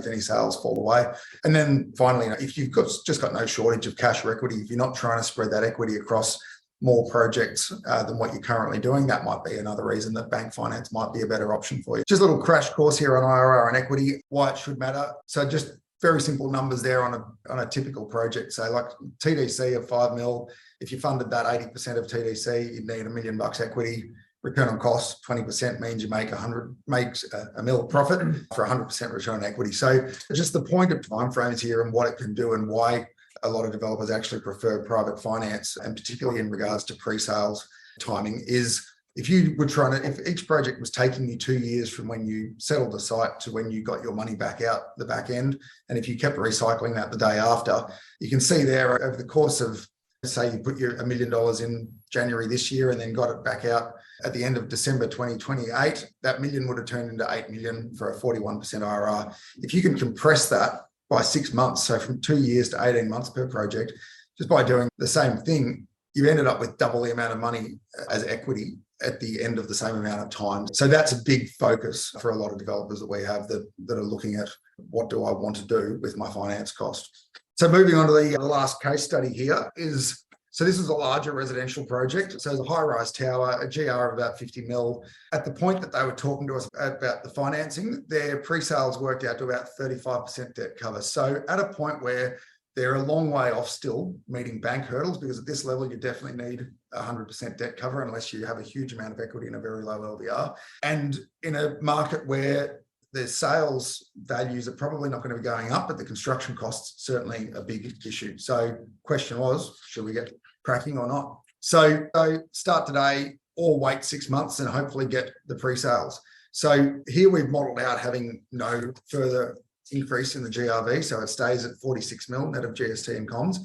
any sales fall away? And then finally, if you've just got no shortage of cash or equity, if you're not trying to spread that equity across more projects than what you're currently doing, that might be another reason that bank finance might be a better option for you. Just a little crash course here on IRR and equity, why it should matter. So just very simple numbers there on a typical project. So like TDC of 5 mil, if you funded that 80% of TDC, you'd need $1 million equity. Return on cost, 20% means you make a mil profit for 100% return on equity. So just the point of timeframes here and what it can do and why a lot of developers actually prefer private finance, and particularly in regards to pre-sales timing, is if each project was taking you 2 years from when you settled the site to when you got your money back out the back end, and if you kept recycling that the day after, you can see there over the course of, say you put your $1 million in January this year and then got it back out at the end of December 2028, that million would have turned into 8 million for a 41% IRR. If you can compress that by 6 months, so from 2 years to 18 months per project, just by doing the same thing, you've ended up with double the amount of money as equity at the end of the same amount of time. So that's a big focus for a lot of developers that we have that are looking at what do I want to do with my finance cost. So moving on to the last case study here is, so this is a larger residential project. So it's a high-rise tower, a GR of about 50 mil. At the point that they were talking to us about the financing, their pre-sales worked out to about 35% debt cover. So at a point where they're a long way off still meeting bank hurdles, because at this level, you definitely need 100% debt cover unless you have a huge amount of equity and a very low LVR. And in a market where the sales values are probably not going to be going up, but the construction costs certainly a big issue. So question was, should we get cracking or not? So start today or wait 6 months and hopefully get the pre-sales. So here we've modeled out having no further increase in the GRV. So it stays at 46 mil net of GST and comms.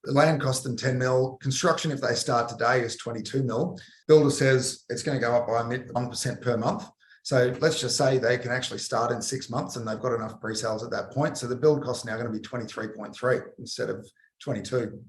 The land cost them 10 mil. Construction, if they start today, is 22 mil. Builder says it's going to go up by 1% per month. So let's just say they can actually start in 6 months and they've got enough pre-sales at that point. So the build cost now going to be 23.3 instead of 22,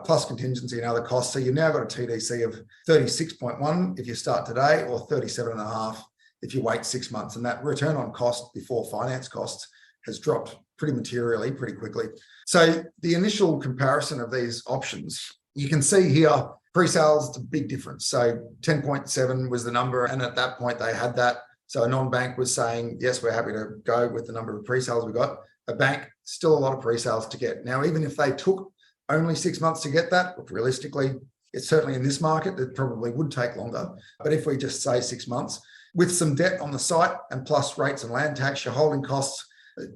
plus contingency and other costs. So you've now got a TDC of 36.1 if you start today, or 37.5 if you wait 6 months. And that return on cost before finance costs has dropped pretty materially, pretty quickly. So the initial comparison of these options, you can see here, pre-sales, it's a big difference. So 10.7 was the number. And at that point they had that. So a non-bank was saying, yes, we're happy to go with the number of pre-sales we got. A bank, still a lot of pre-sales to get. Now, even if they took only 6 months to get that, realistically, it's certainly in this market, it probably would take longer. But if we just say 6 months, with some debt on the site and plus rates and land tax, your holding costs,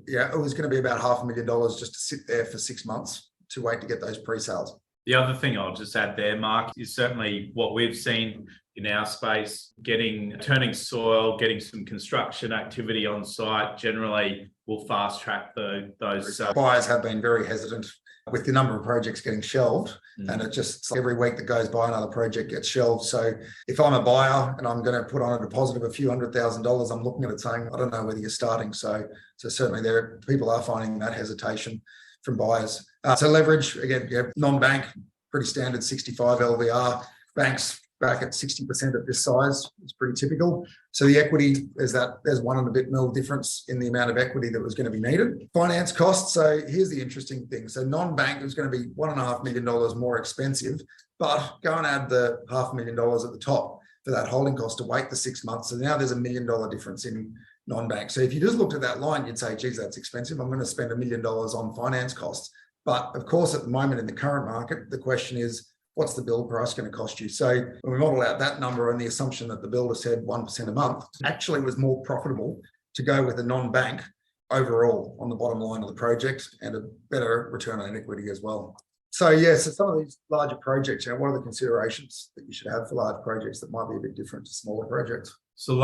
it was going to be about $500,000 just to sit there for 6 months to wait to get those pre-sales. The other thing I'll just add there, Mark, is certainly what we've seen in our space, turning soil, getting some construction activity on site generally will fast track those. Buyers have been very hesitant with the number of projects getting shelved, and it just every week that goes by another project gets shelved. So if I'm a buyer and I'm going to put on a deposit of a few $100,000, I'm looking at it saying, I don't know whether you're starting. So certainly people are finding that hesitation from buyers. So leverage, again, non-bank, pretty standard 65 LVR. Banks back at 60% at this size. It's pretty typical. So the equity, there's one and a bit mil difference in the amount of equity that was going to be needed. Finance costs. So here's the interesting thing. So non-bank is going to be $1.5 million more expensive, but go and add the $500,000 at the top for that holding cost to wait the 6 months. So now there's $1 million difference in non-bank. So if you just looked at that line, you'd say, geez, that's expensive. I'm going to spend $1 million on finance costs. But of course, at the moment in the current market, the question is, what's the build price going to cost you? So when we model out that number on the assumption that the builder said 1% a month, actually was more profitable to go with a non-bank overall on the bottom line of the project, and a better return on equity as well. So so some of these larger projects, what are the considerations that you should have for large projects that might be a bit different to smaller projects? So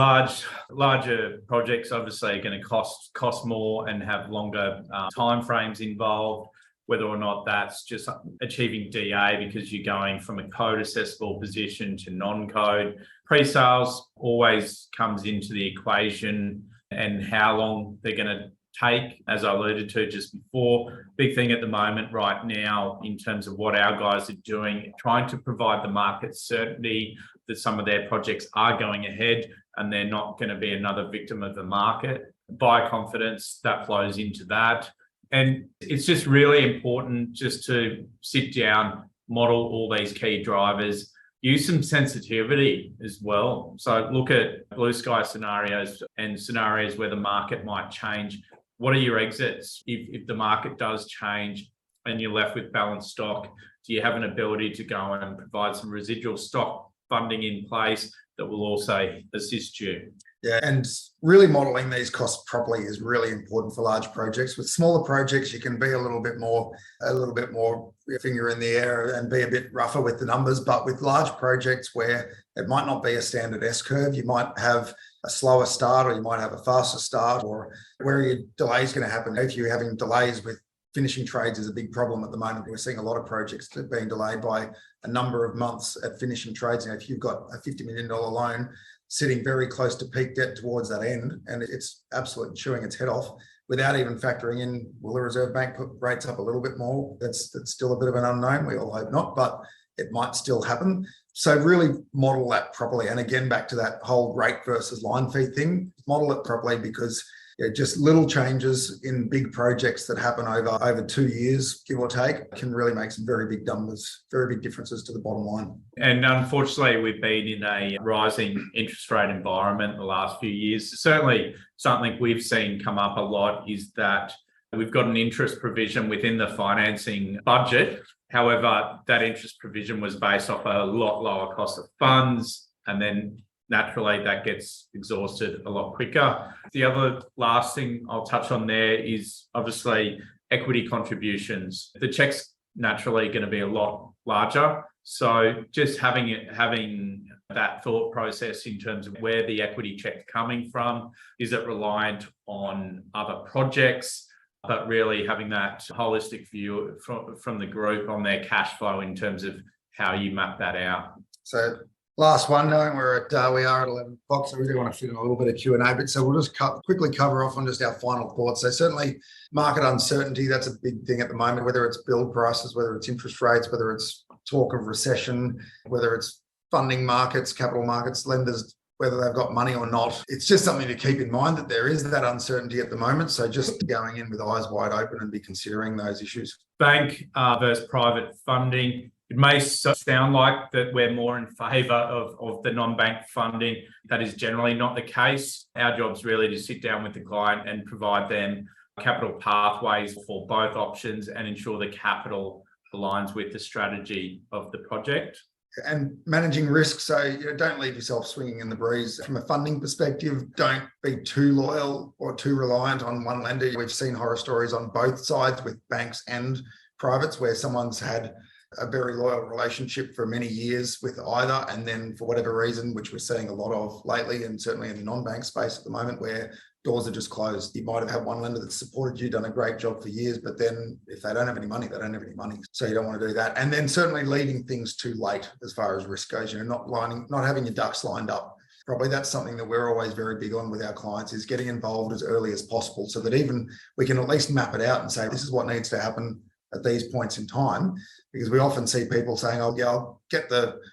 larger projects obviously are going to cost more and have longer timeframes involved. Whether or not that's just achieving DA because you're going from a code accessible position to non-code. Pre-sales always comes into the equation, and how long they're going to take, as I alluded to just before. Big thing at the moment right now in terms of what our guys are doing, trying to provide the market certainty that some of their projects are going ahead and they're not going to be another victim of the market. Buyer confidence, that flows into that. And it's just really important just to sit down, model all these key drivers, use some sensitivity as well. So look at blue sky scenarios and scenarios where the market might change. What are your exits? If the market does change and you're left with balanced stock, do you have an ability to go and provide some residual stock funding in place that will also assist you? Yeah, and really modelling these costs properly is really important for large projects. With smaller projects, you can be a little bit more finger in the air and be a bit rougher with the numbers. But with large projects where it might not be a standard S curve, you might have a slower start or you might have a faster start, or where your delay is going to happen. If you're having delays with finishing trades is a big problem at the moment. We're seeing a lot of projects that are being delayed by a number of months at finishing trades. If you've got a $50 million loan sitting very close to peak debt towards that end, and it's absolutely chewing its head off without even factoring in, will the Reserve Bank put rates up a little bit more? That's still a bit of an unknown. We all hope not. But it might still happen. So really model that properly. And again, back to that whole rate versus line fee thing, model it properly, because just little changes in big projects that happen over 2 years, give or take, can really make some very big numbers, very big differences to the bottom line. And unfortunately, we've been in a rising interest rate environment the last few years. Certainly something we've seen come up a lot is that we've got an interest provision within the financing budget. However, that interest provision was based off a lot lower cost of funds, and then naturally that gets exhausted a lot quicker. The other last thing I'll touch on there is obviously equity contributions. The check's naturally going to be a lot larger. So just having that thought process in terms of where the equity check's coming from, is it reliant on other projects? But really having that holistic view from the group on their cash flow in terms of how you map that out. So last one, knowing we are at 11 o'clock, so we do want to fit in a little bit of Q&A, but so we'll just quickly cover off on just our final thoughts. So certainly market uncertainty, that's a big thing at the moment, whether it's build prices, whether it's interest rates, whether it's talk of recession, whether it's funding markets, capital markets, lenders, whether they've got money or not. It's just something to keep in mind that there is that uncertainty at the moment. So just going in with eyes wide open and be considering those issues. Bank versus private funding. It may sound like that we're more in favour of the non-bank funding. That is generally not the case. Our job is really to sit down with the client and provide them capital pathways for both options and ensure the capital aligns with the strategy of the project. And managing risk. So don't leave yourself swinging in the breeze. From a funding perspective, don't be too loyal or too reliant on one lender. We've seen horror stories on both sides with banks and privates where someone's had a very loyal relationship for many years with either, and then for whatever reason, which we're seeing a lot of lately, and certainly in the non-bank space at the moment, where doors are just closed. You might have had one lender that supported you, done a great job for years, but then if they don't have any money, they don't have any money. So you don't want to do that. And then certainly leaving things too late as far as risk goes, not having your ducks lined up. Probably that's something that we're always very big on with our clients, is getting involved as early as possible so that even we can at least map it out and say, this is what needs to happen at these points in time, because we often see people saying, oh yeah,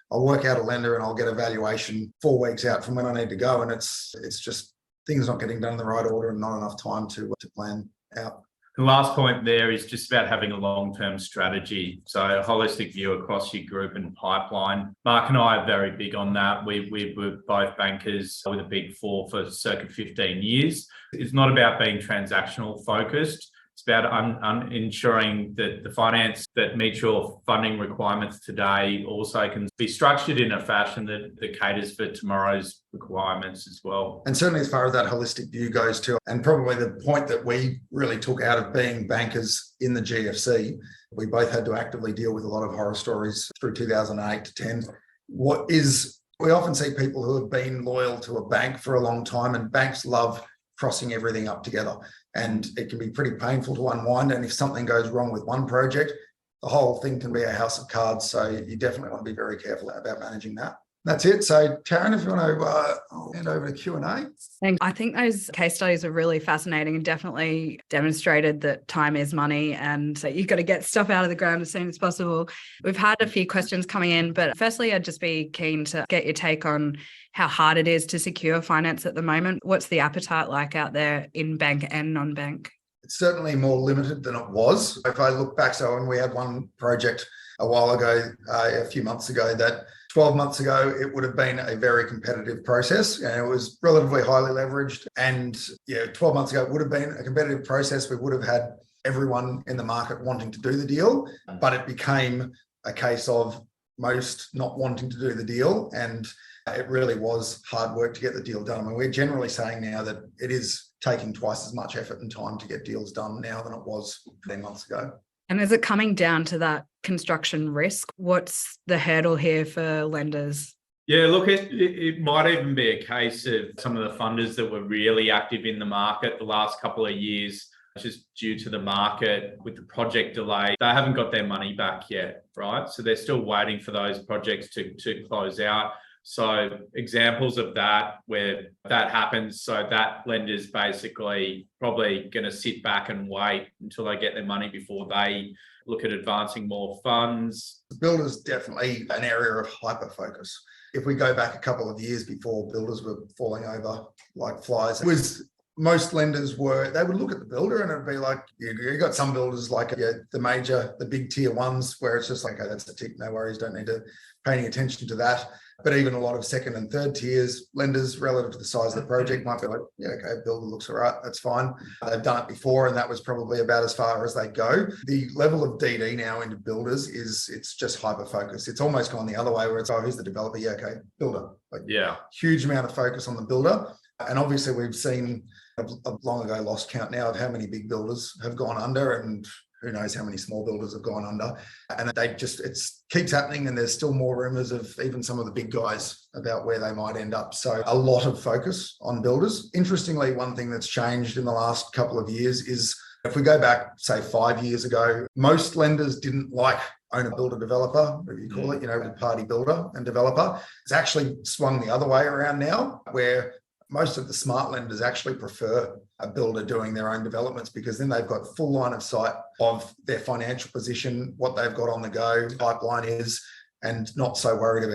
I'll work out a lender and I'll get a valuation 4 weeks out from when I need to go. And it's just things not getting done in the right order and not enough time to plan out. The last point there is just about having a long-term strategy. So a holistic view across your group and pipeline. Mark and I are very big on that. We were both bankers with a Big Four for circa 15 years. It's not about being transactional focused. It's about ensuring that the finance that meets your funding requirements today also can be structured in a fashion that caters for tomorrow's requirements as well. And certainly as far as that holistic view goes too, and probably the point that we really took out of being bankers in the GFC, we both had to actively deal with a lot of horror stories through 2008 to 10. We often see people who have been loyal to a bank for a long time, and banks love crossing everything up together. And it can be pretty painful to unwind. And if something goes wrong with one project, the whole thing can be a house of cards. So you definitely want to be very careful about managing that. That's it. So Taryn, if you want to, I'll hand over to Q&A. Thanks. I think those case studies are really fascinating and definitely demonstrated that time is money and that you've got to get stuff out of the ground as soon as possible. We've had a few questions coming in, but firstly, I'd just be keen to get your take on how hard it is to secure finance at the moment. What's the appetite like out there in bank and non-bank? It's certainly more limited than it was. If I look back, so when we had one project a while ago, a few months ago, that 12 months ago, it would have been a very competitive process, and it was relatively highly leveraged. And 12 months ago, it would have been a competitive process. We would have had everyone in the market wanting to do the deal, but it became a case of most not wanting to do the deal. And it really was hard work to get the deal done. I mean, we're generally saying now that it is taking twice as much effort and time to get deals done now than it was 10 months ago. And is it coming down to that construction risk? What's the hurdle here for lenders? Yeah, look, it might even be a case of some of the funders that were really active in the market the last couple of years, just due to the market with the project delay, they haven't got their money back yet, right? So they're still waiting for those projects to close out. So examples of that where that happens, so that lender's basically probably going to sit back and wait until they get their money before they look at advancing more funds. Builders definitely an area of hyper focus. If we go back a couple of years before builders were falling over like flies, it was most lenders they would look at the builder and it'd be like, you got some builders like the big tier ones where it's just like, oh, that's a tick, no worries, don't need to pay any attention to that. But even a lot of second and third tiers lenders relative to the size of the project might be like, yeah, okay, builder looks all right, that's fine. They've done it before and that was probably about as far as they go. The level of DD now into builders it's just hyper focused. It's almost gone the other way where it's, oh, who's the developer? Yeah, okay, builder. Like, yeah, huge amount of focus on the builder. And obviously we've seen a long ago lost count now of how many big builders have gone under and who knows how many small builders have gone under. And it keeps happening and there's still more rumours of even some of the big guys about where they might end up. So a lot of focus on builders. Interestingly, one thing that's changed in the last couple of years is if we go back, say 5 years ago, most lenders didn't like owner builder developer, whatever you call it, party builder and developer. It's actually swung the other way around now where most of the smart lenders actually prefer a builder doing their own developments because then they've got full line of sight of their financial position, what they've got on the go, pipeline is, and not so worried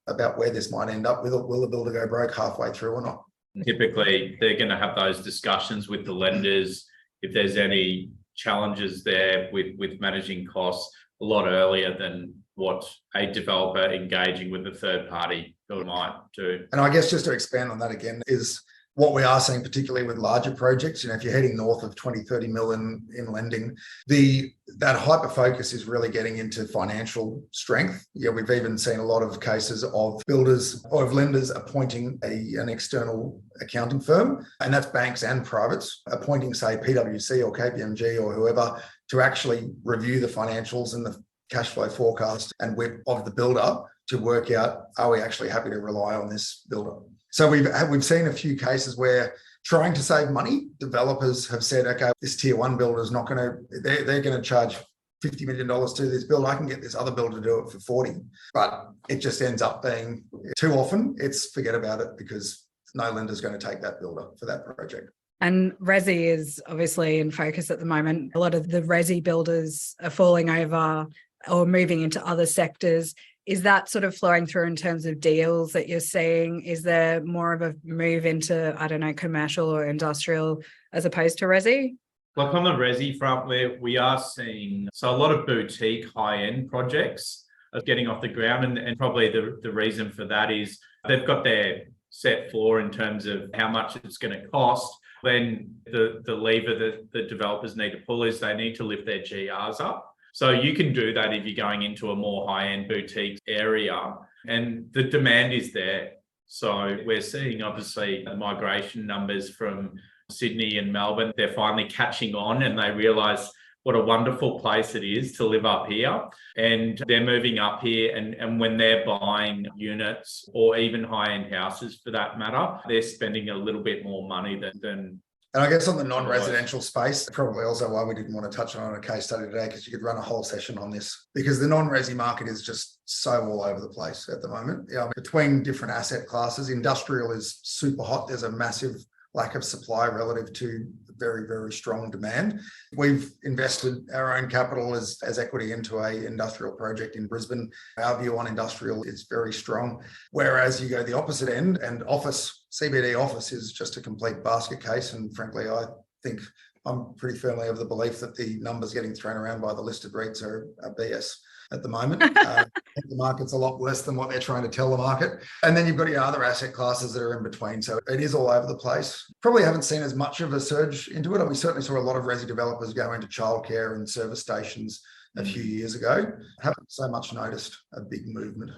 about where this might end up. Will the builder go broke halfway through or not? Typically, they're going to have those discussions with the lenders if there's any challenges there with managing costs a lot earlier than what a developer engaging with a third party might do. And I guess just to expand on that again is what we are seeing, particularly with larger projects, if you're heading north of 20, 30 mil in lending, that hyper focus is really getting into financial strength. Yeah, we've even seen a lot of cases of builders or of lenders appointing an external accounting firm, and that's banks and privates, appointing, say, PwC or KPMG or whoever to actually review the financials and the cash flow forecast and WIP of the builder to work out, are we actually happy to rely on this builder? So we've seen a few cases where trying to save money, developers have said, okay, this tier one builder is not going to, they're going to charge $50 million to do this build. I can get this other builder to do it for 40. But it just ends up being too often, it's forget about it because no lender's going to take that builder for that project. And resi is obviously in focus at the moment. A lot of the resi builders are falling over or moving into other sectors. Is that sort of flowing through in terms of deals that you're seeing? Is there more of a move into, I don't know, commercial or industrial as opposed to resi? Like on the resi front, we are seeing, so a lot of boutique high-end projects are getting off the ground. And probably the reason for that is they've got their set floor in terms of how much it's going to cost. Then the lever that the developers need to pull is they need to lift their GRs up. So you can do that if you're going into a more high-end boutique area and the demand is there. So we're seeing obviously the migration numbers from Sydney and Melbourne, they're finally catching on and they realise what a wonderful place it is to live up here. And they're moving up here and when they're buying units or even high-end houses for that matter, they're spending a little bit more money than and I guess on the non-residential space, probably also why we didn't want to touch on a case study today, because you could run a whole session on this, because the non-resi market is just so all over the place at the moment. Between different asset classes, industrial is super hot. There's a massive lack of supply relative to very, very strong demand. We've invested our own capital as equity into a industrial project in Brisbane. Our view on industrial is very strong. Whereas you go the opposite end and CBD office is just a complete basket case. And frankly, I think I'm pretty firmly of the belief that the numbers getting thrown around by the listed REITs are BS at the moment. The market's a lot worse than what they're trying to tell the market. And then you've got your other asset classes that are in between. So it is all over the place. Probably haven't seen as much of a surge into it. And we certainly saw a lot of resi developers go into childcare and service stations a few years ago. Haven't so much noticed a big movement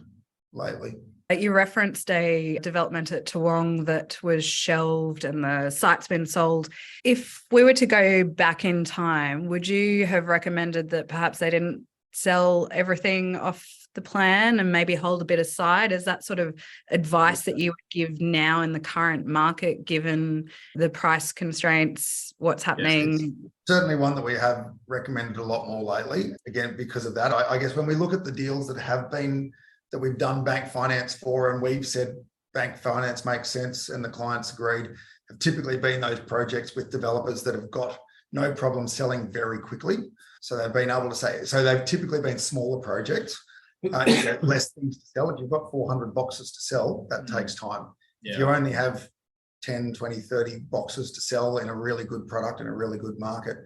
lately. You referenced a development at Toowong that was shelved and the site's been sold. If we were to go back in time, would you have recommended that perhaps they didn't sell everything off the plan and maybe hold a bit aside? Is that sort of advice that you would give now in the current market, given the price constraints, what's happening? Yes, certainly one that we have recommended a lot more lately, again, because of that. I guess when we look at the deals that have been that we've done bank finance for, and we've said bank finance makes sense and the clients agreed, have typically been those projects with developers that have got no problem selling very quickly. So they've been able to say, so they've typically been smaller projects, less things to sell. If you've got 400 boxes to sell, that takes time. Yeah. If you only have 10, 20, 30 boxes to sell in a really good product in a really good market,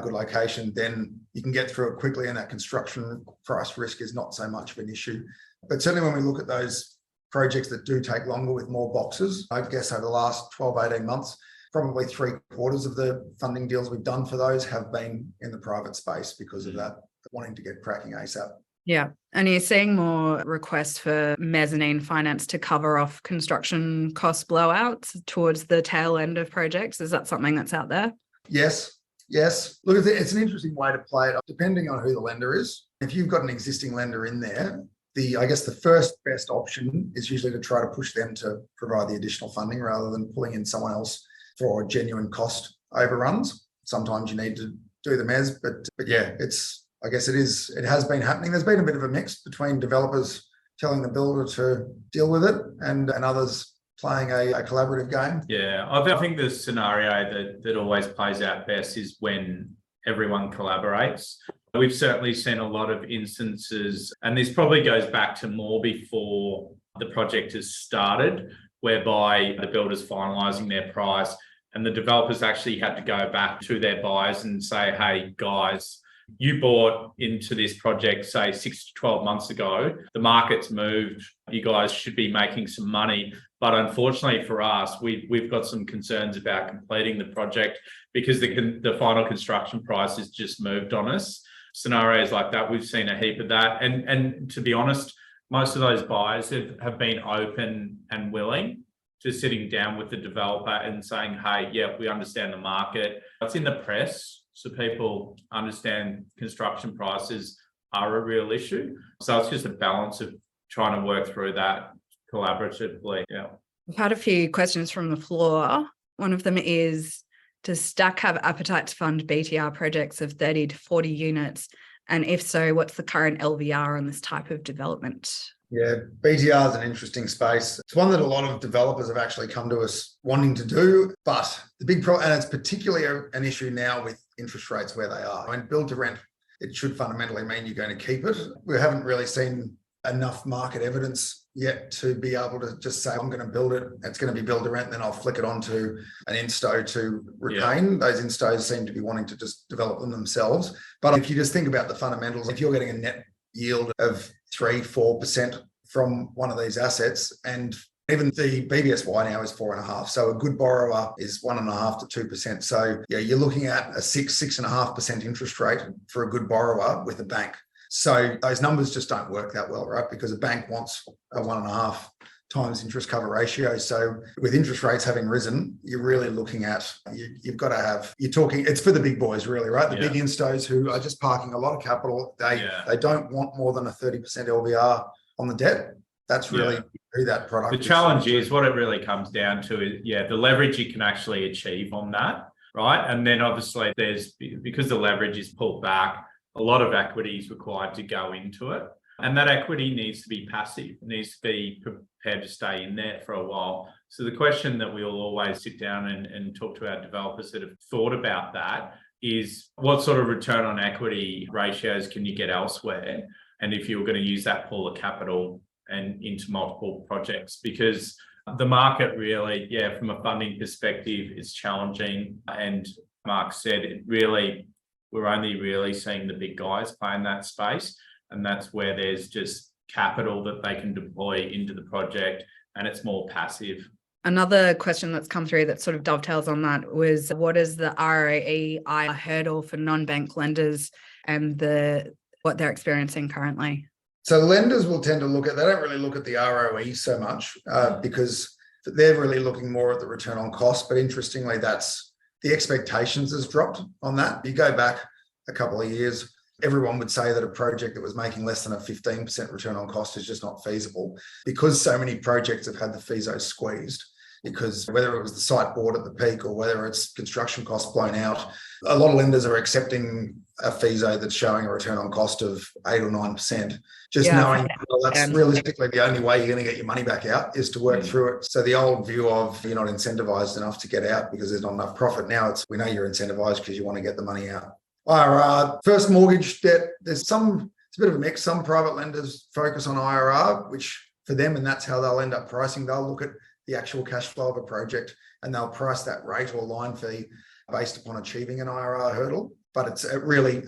good location, then you can get through it quickly, and that construction price risk is not so much of an issue. But certainly when we look at those projects that do take longer with more boxes, I guess over the last 12, 18 months, probably 3/4 of the funding deals we've done for those have been in the private space because of that, wanting to get cracking ASAP. Yeah. And you're seeing more requests for mezzanine finance to cover off construction cost blowouts towards the tail end of projects. Is that something that's out there? Yes. Look, it's an interesting way to play it, depending on who the lender is. If you've got an existing lender in there, I guess the first best option is usually to try to push them to provide the additional funding rather than pulling in someone else for genuine cost overruns. Sometimes you need to do the mezz, but yeah, I guess it has been happening. There's been a bit of a mix between developers telling the builder to deal with it and others playing a collaborative game. Yeah, I think the scenario that always plays out best is when everyone collaborates. We've certainly seen a lot of instances, and this probably goes back to more before the project has started, whereby the builder's finalising their price and the developers actually had to go back to their buyers and say, hey, guys, you bought into this project, say 6 to 12 months ago, the market's moved, you guys should be making some money. But unfortunately for us, we've got some concerns about completing the project because the final construction price has just moved on us. Scenarios like that, we've seen a heap of that. And to be honest, most of those buyers have been open and willing to sitting down with the developer and saying, hey, yeah, we understand the market. It's in the press, so people understand construction prices are a real issue. So it's just a balance of trying to work through that collaboratively. Yeah. I've had a few questions from the floor. One of them is, does STAC have appetite to fund BTR projects of 30 to 40 units? And if so, what's the current LVR on this type of development? Yeah, BTR is an interesting space. It's one that a lot of developers have actually come to us wanting to do, but the big problem, and it's particularly an issue now with interest rates where they are. I mean, build to rent, it should fundamentally mean you're going to keep it. We haven't really seen enough market evidence yet to be able to just say, I'm going to build it, it's going to be build to rent, then I'll flick it onto an insto to retain. Yeah. Those instos seem to be wanting to just develop them themselves. But if you just think about the fundamentals, if you're getting a net yield of 3-4% from one of these assets, and even the BBSY now is 4.5%. So a good borrower is 1.5 to 2%. So yeah, you're looking at a 6.5% interest rate for a good borrower with a bank. So those numbers just don't work that well, right? Because a bank wants a 1.5 times interest cover ratio. So with interest rates having risen, you're really looking at, you've got to have, you're talking, it's for the big boys really, right? The big instos who are just parking a lot of capital. They don't want more than a 30% LVR on the debt. That's really who that product is. The challenge is what it really comes down to is, the leverage you can actually achieve on that, right? And then obviously because the leverage is pulled back, a lot of equity is required to go into it. And that equity needs to be passive, needs to be prepared to stay in there for a while. So the question that we'll always sit down and talk to our developers that have thought about that is, what sort of return on equity ratios can you get elsewhere? And if you're going to use that pool of capital and into multiple projects, because the market really, from a funding perspective, is challenging. And Mark said, we're only really seeing the big guys play in that space. And that's where there's just capital that they can deploy into the project, and it's more passive. Another question that's come through that sort of dovetails on that was, what is the ROE hurdle for non-bank lenders and what they're experiencing currently? So lenders will tend to they don't really look at the ROE so much because they're really looking more at the return on cost. But interestingly, that's the expectations has dropped on that. You go back a couple of years, everyone would say that a project that was making less than a 15% return on cost is just not feasible, because so many projects have had the FISO squeezed. because whether it was the site bought at the peak or whether it's construction costs blown out, a lot of lenders are accepting a FISO that's showing a return on cost of 8 or 9%. Just knowing that's realistically the only way you're going to get your money back out is to work through it. So the old view of you're not incentivized enough to get out because there's not enough profit. Now we know you're incentivized because you want to get the money out. IRR, first mortgage debt, it's a bit of a mix. Some private lenders focus on IRR, which for them, and that's how they'll end up pricing. They'll look at the actual cash flow of a project and they'll price that rate or line fee based upon achieving an IRR hurdle. But it really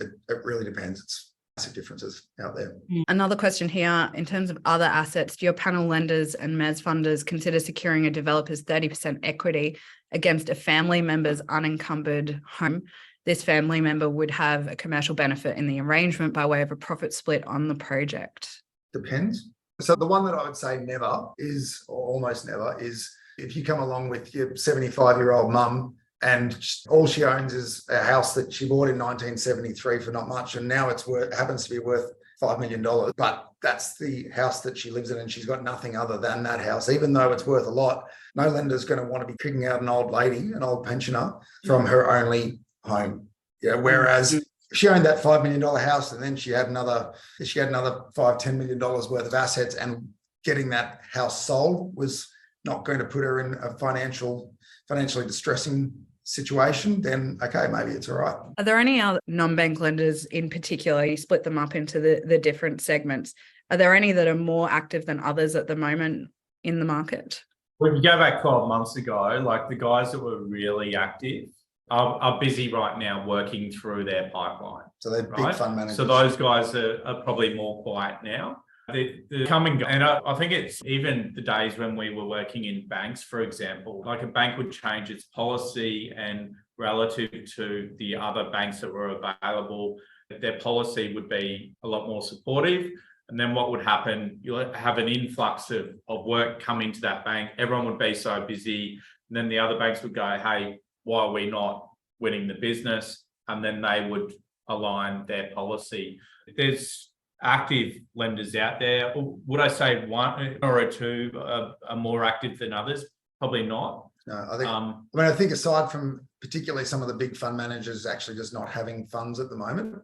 depends. It's massive differences out there. Another question here, in terms of other assets, do your panel lenders and mezz funders consider securing a developer's 30% equity against a family member's unencumbered home? This family member would have a commercial benefit in the arrangement by way of a profit split on the project. Depends. So the one that I would say never is, or almost never, is if you come along with your 75-year-old mum and all she owns is a house that she bought in 1973 for not much, and now happens to be worth $5 million, but that's the house that she lives in and she's got nothing other than that house. Even though it's worth a lot, no lender's going to want to be kicking out an old lady, an old pensioner, from her only home. Yeah, whereas if she owned that $5 million house and then she had another $5-10 million worth of assets, and getting that house sold was not going to put her in a financially distressing situation, then okay, maybe it's all right. Are there any other non-bank lenders in particular? You split them up into the different segments. Are there any that are more active than others at the moment in the market? When you go back 12 months ago, like the guys that were really active are busy right now working through their pipeline. So they're big fund managers. So those guys are probably more quiet now. They're coming, and I think it's even the days when we were working in banks, for example, like a bank would change its policy, and relative to the other banks that were available, their policy would be a lot more supportive. And then what would happen, you'll have an influx of work come into that bank. Everyone would be so busy. And then the other banks would go, hey, why are we not winning the business? And then they would align their policy. There's active lenders out there. Would I say one or two are more active than others? Probably not. No, I think aside from particularly some of the big fund managers actually just not having funds at the moment,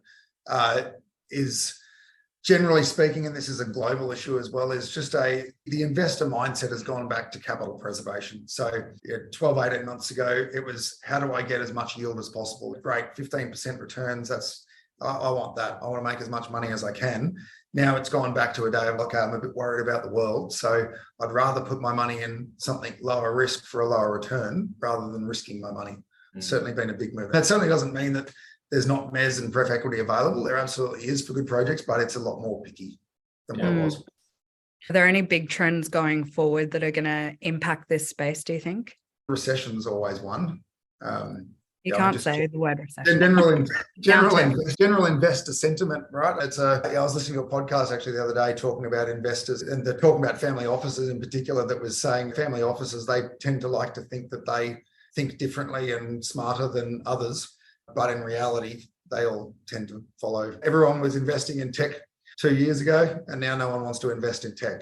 is generally speaking, and this is a global issue as well, is just the investor mindset has gone back to capital preservation. So 12, 18 months ago, it was, how do I get as much yield as possible? Great, 15% returns, I want that. I want to make as much money as I can. Now it's gone back to a day of, okay, I'm a bit worried about the world. So I'd rather put my money in something lower risk for a lower return rather than risking my money. It's certainly been a big move. That certainly doesn't mean that there's not mezz and pref equity available. There absolutely is for good projects, but it's a lot more picky than what it was. Are there any big trends going forward that are going to impact this space, do you think? Recession's always one. You can't say the word recession. General investor sentiment, right? I was listening to a podcast actually the other day talking about investors, and they're talking about family offices in particular, that was saying family offices, they tend to like to think that they think differently and smarter than others. But in reality, they all tend to follow. Everyone was investing in tech 2 years ago, and now no one wants to invest in tech.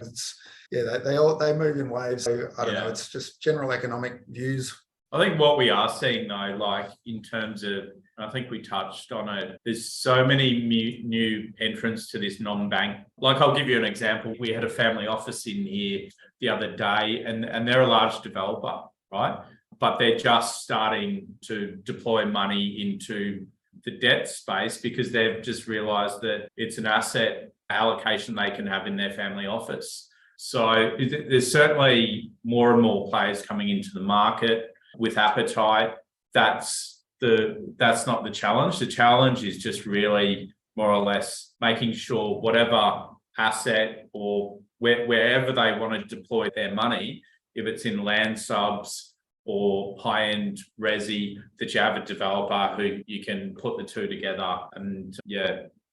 They move in waves. So I don't know. It's just general economic views. I think what we are seeing though, like in terms of, I think we touched on it, there's so many new entrants to this non-bank. Like I'll give you an example. We had a family office in here the other day, and they're a large developer, right? But they're just starting to deploy money into the debt space because they've just realized that it's an asset allocation they can have in their family office. So there's certainly more and more players coming into the market with appetite. That's not the challenge. The challenge is just really more or less making sure whatever asset or wherever they want to deploy their money, if it's in land subs or high-end resi, that you have a developer who you can put the two together and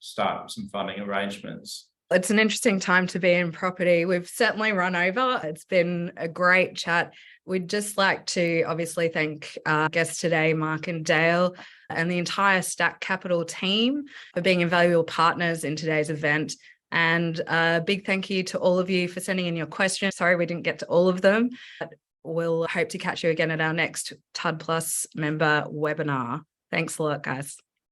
start some funding arrangements. It's an interesting time to be in property. We've certainly run over. It's been a great chat. We'd just like to obviously thank our guests today, Mark and Dale, and the entire STAC Capital team for being invaluable partners in today's event. And a big thank you to all of you for sending in your questions. Sorry we didn't get to all of them. we'll hope to catch you again at our next TUD Plus member webinar. Thanks a lot, guys.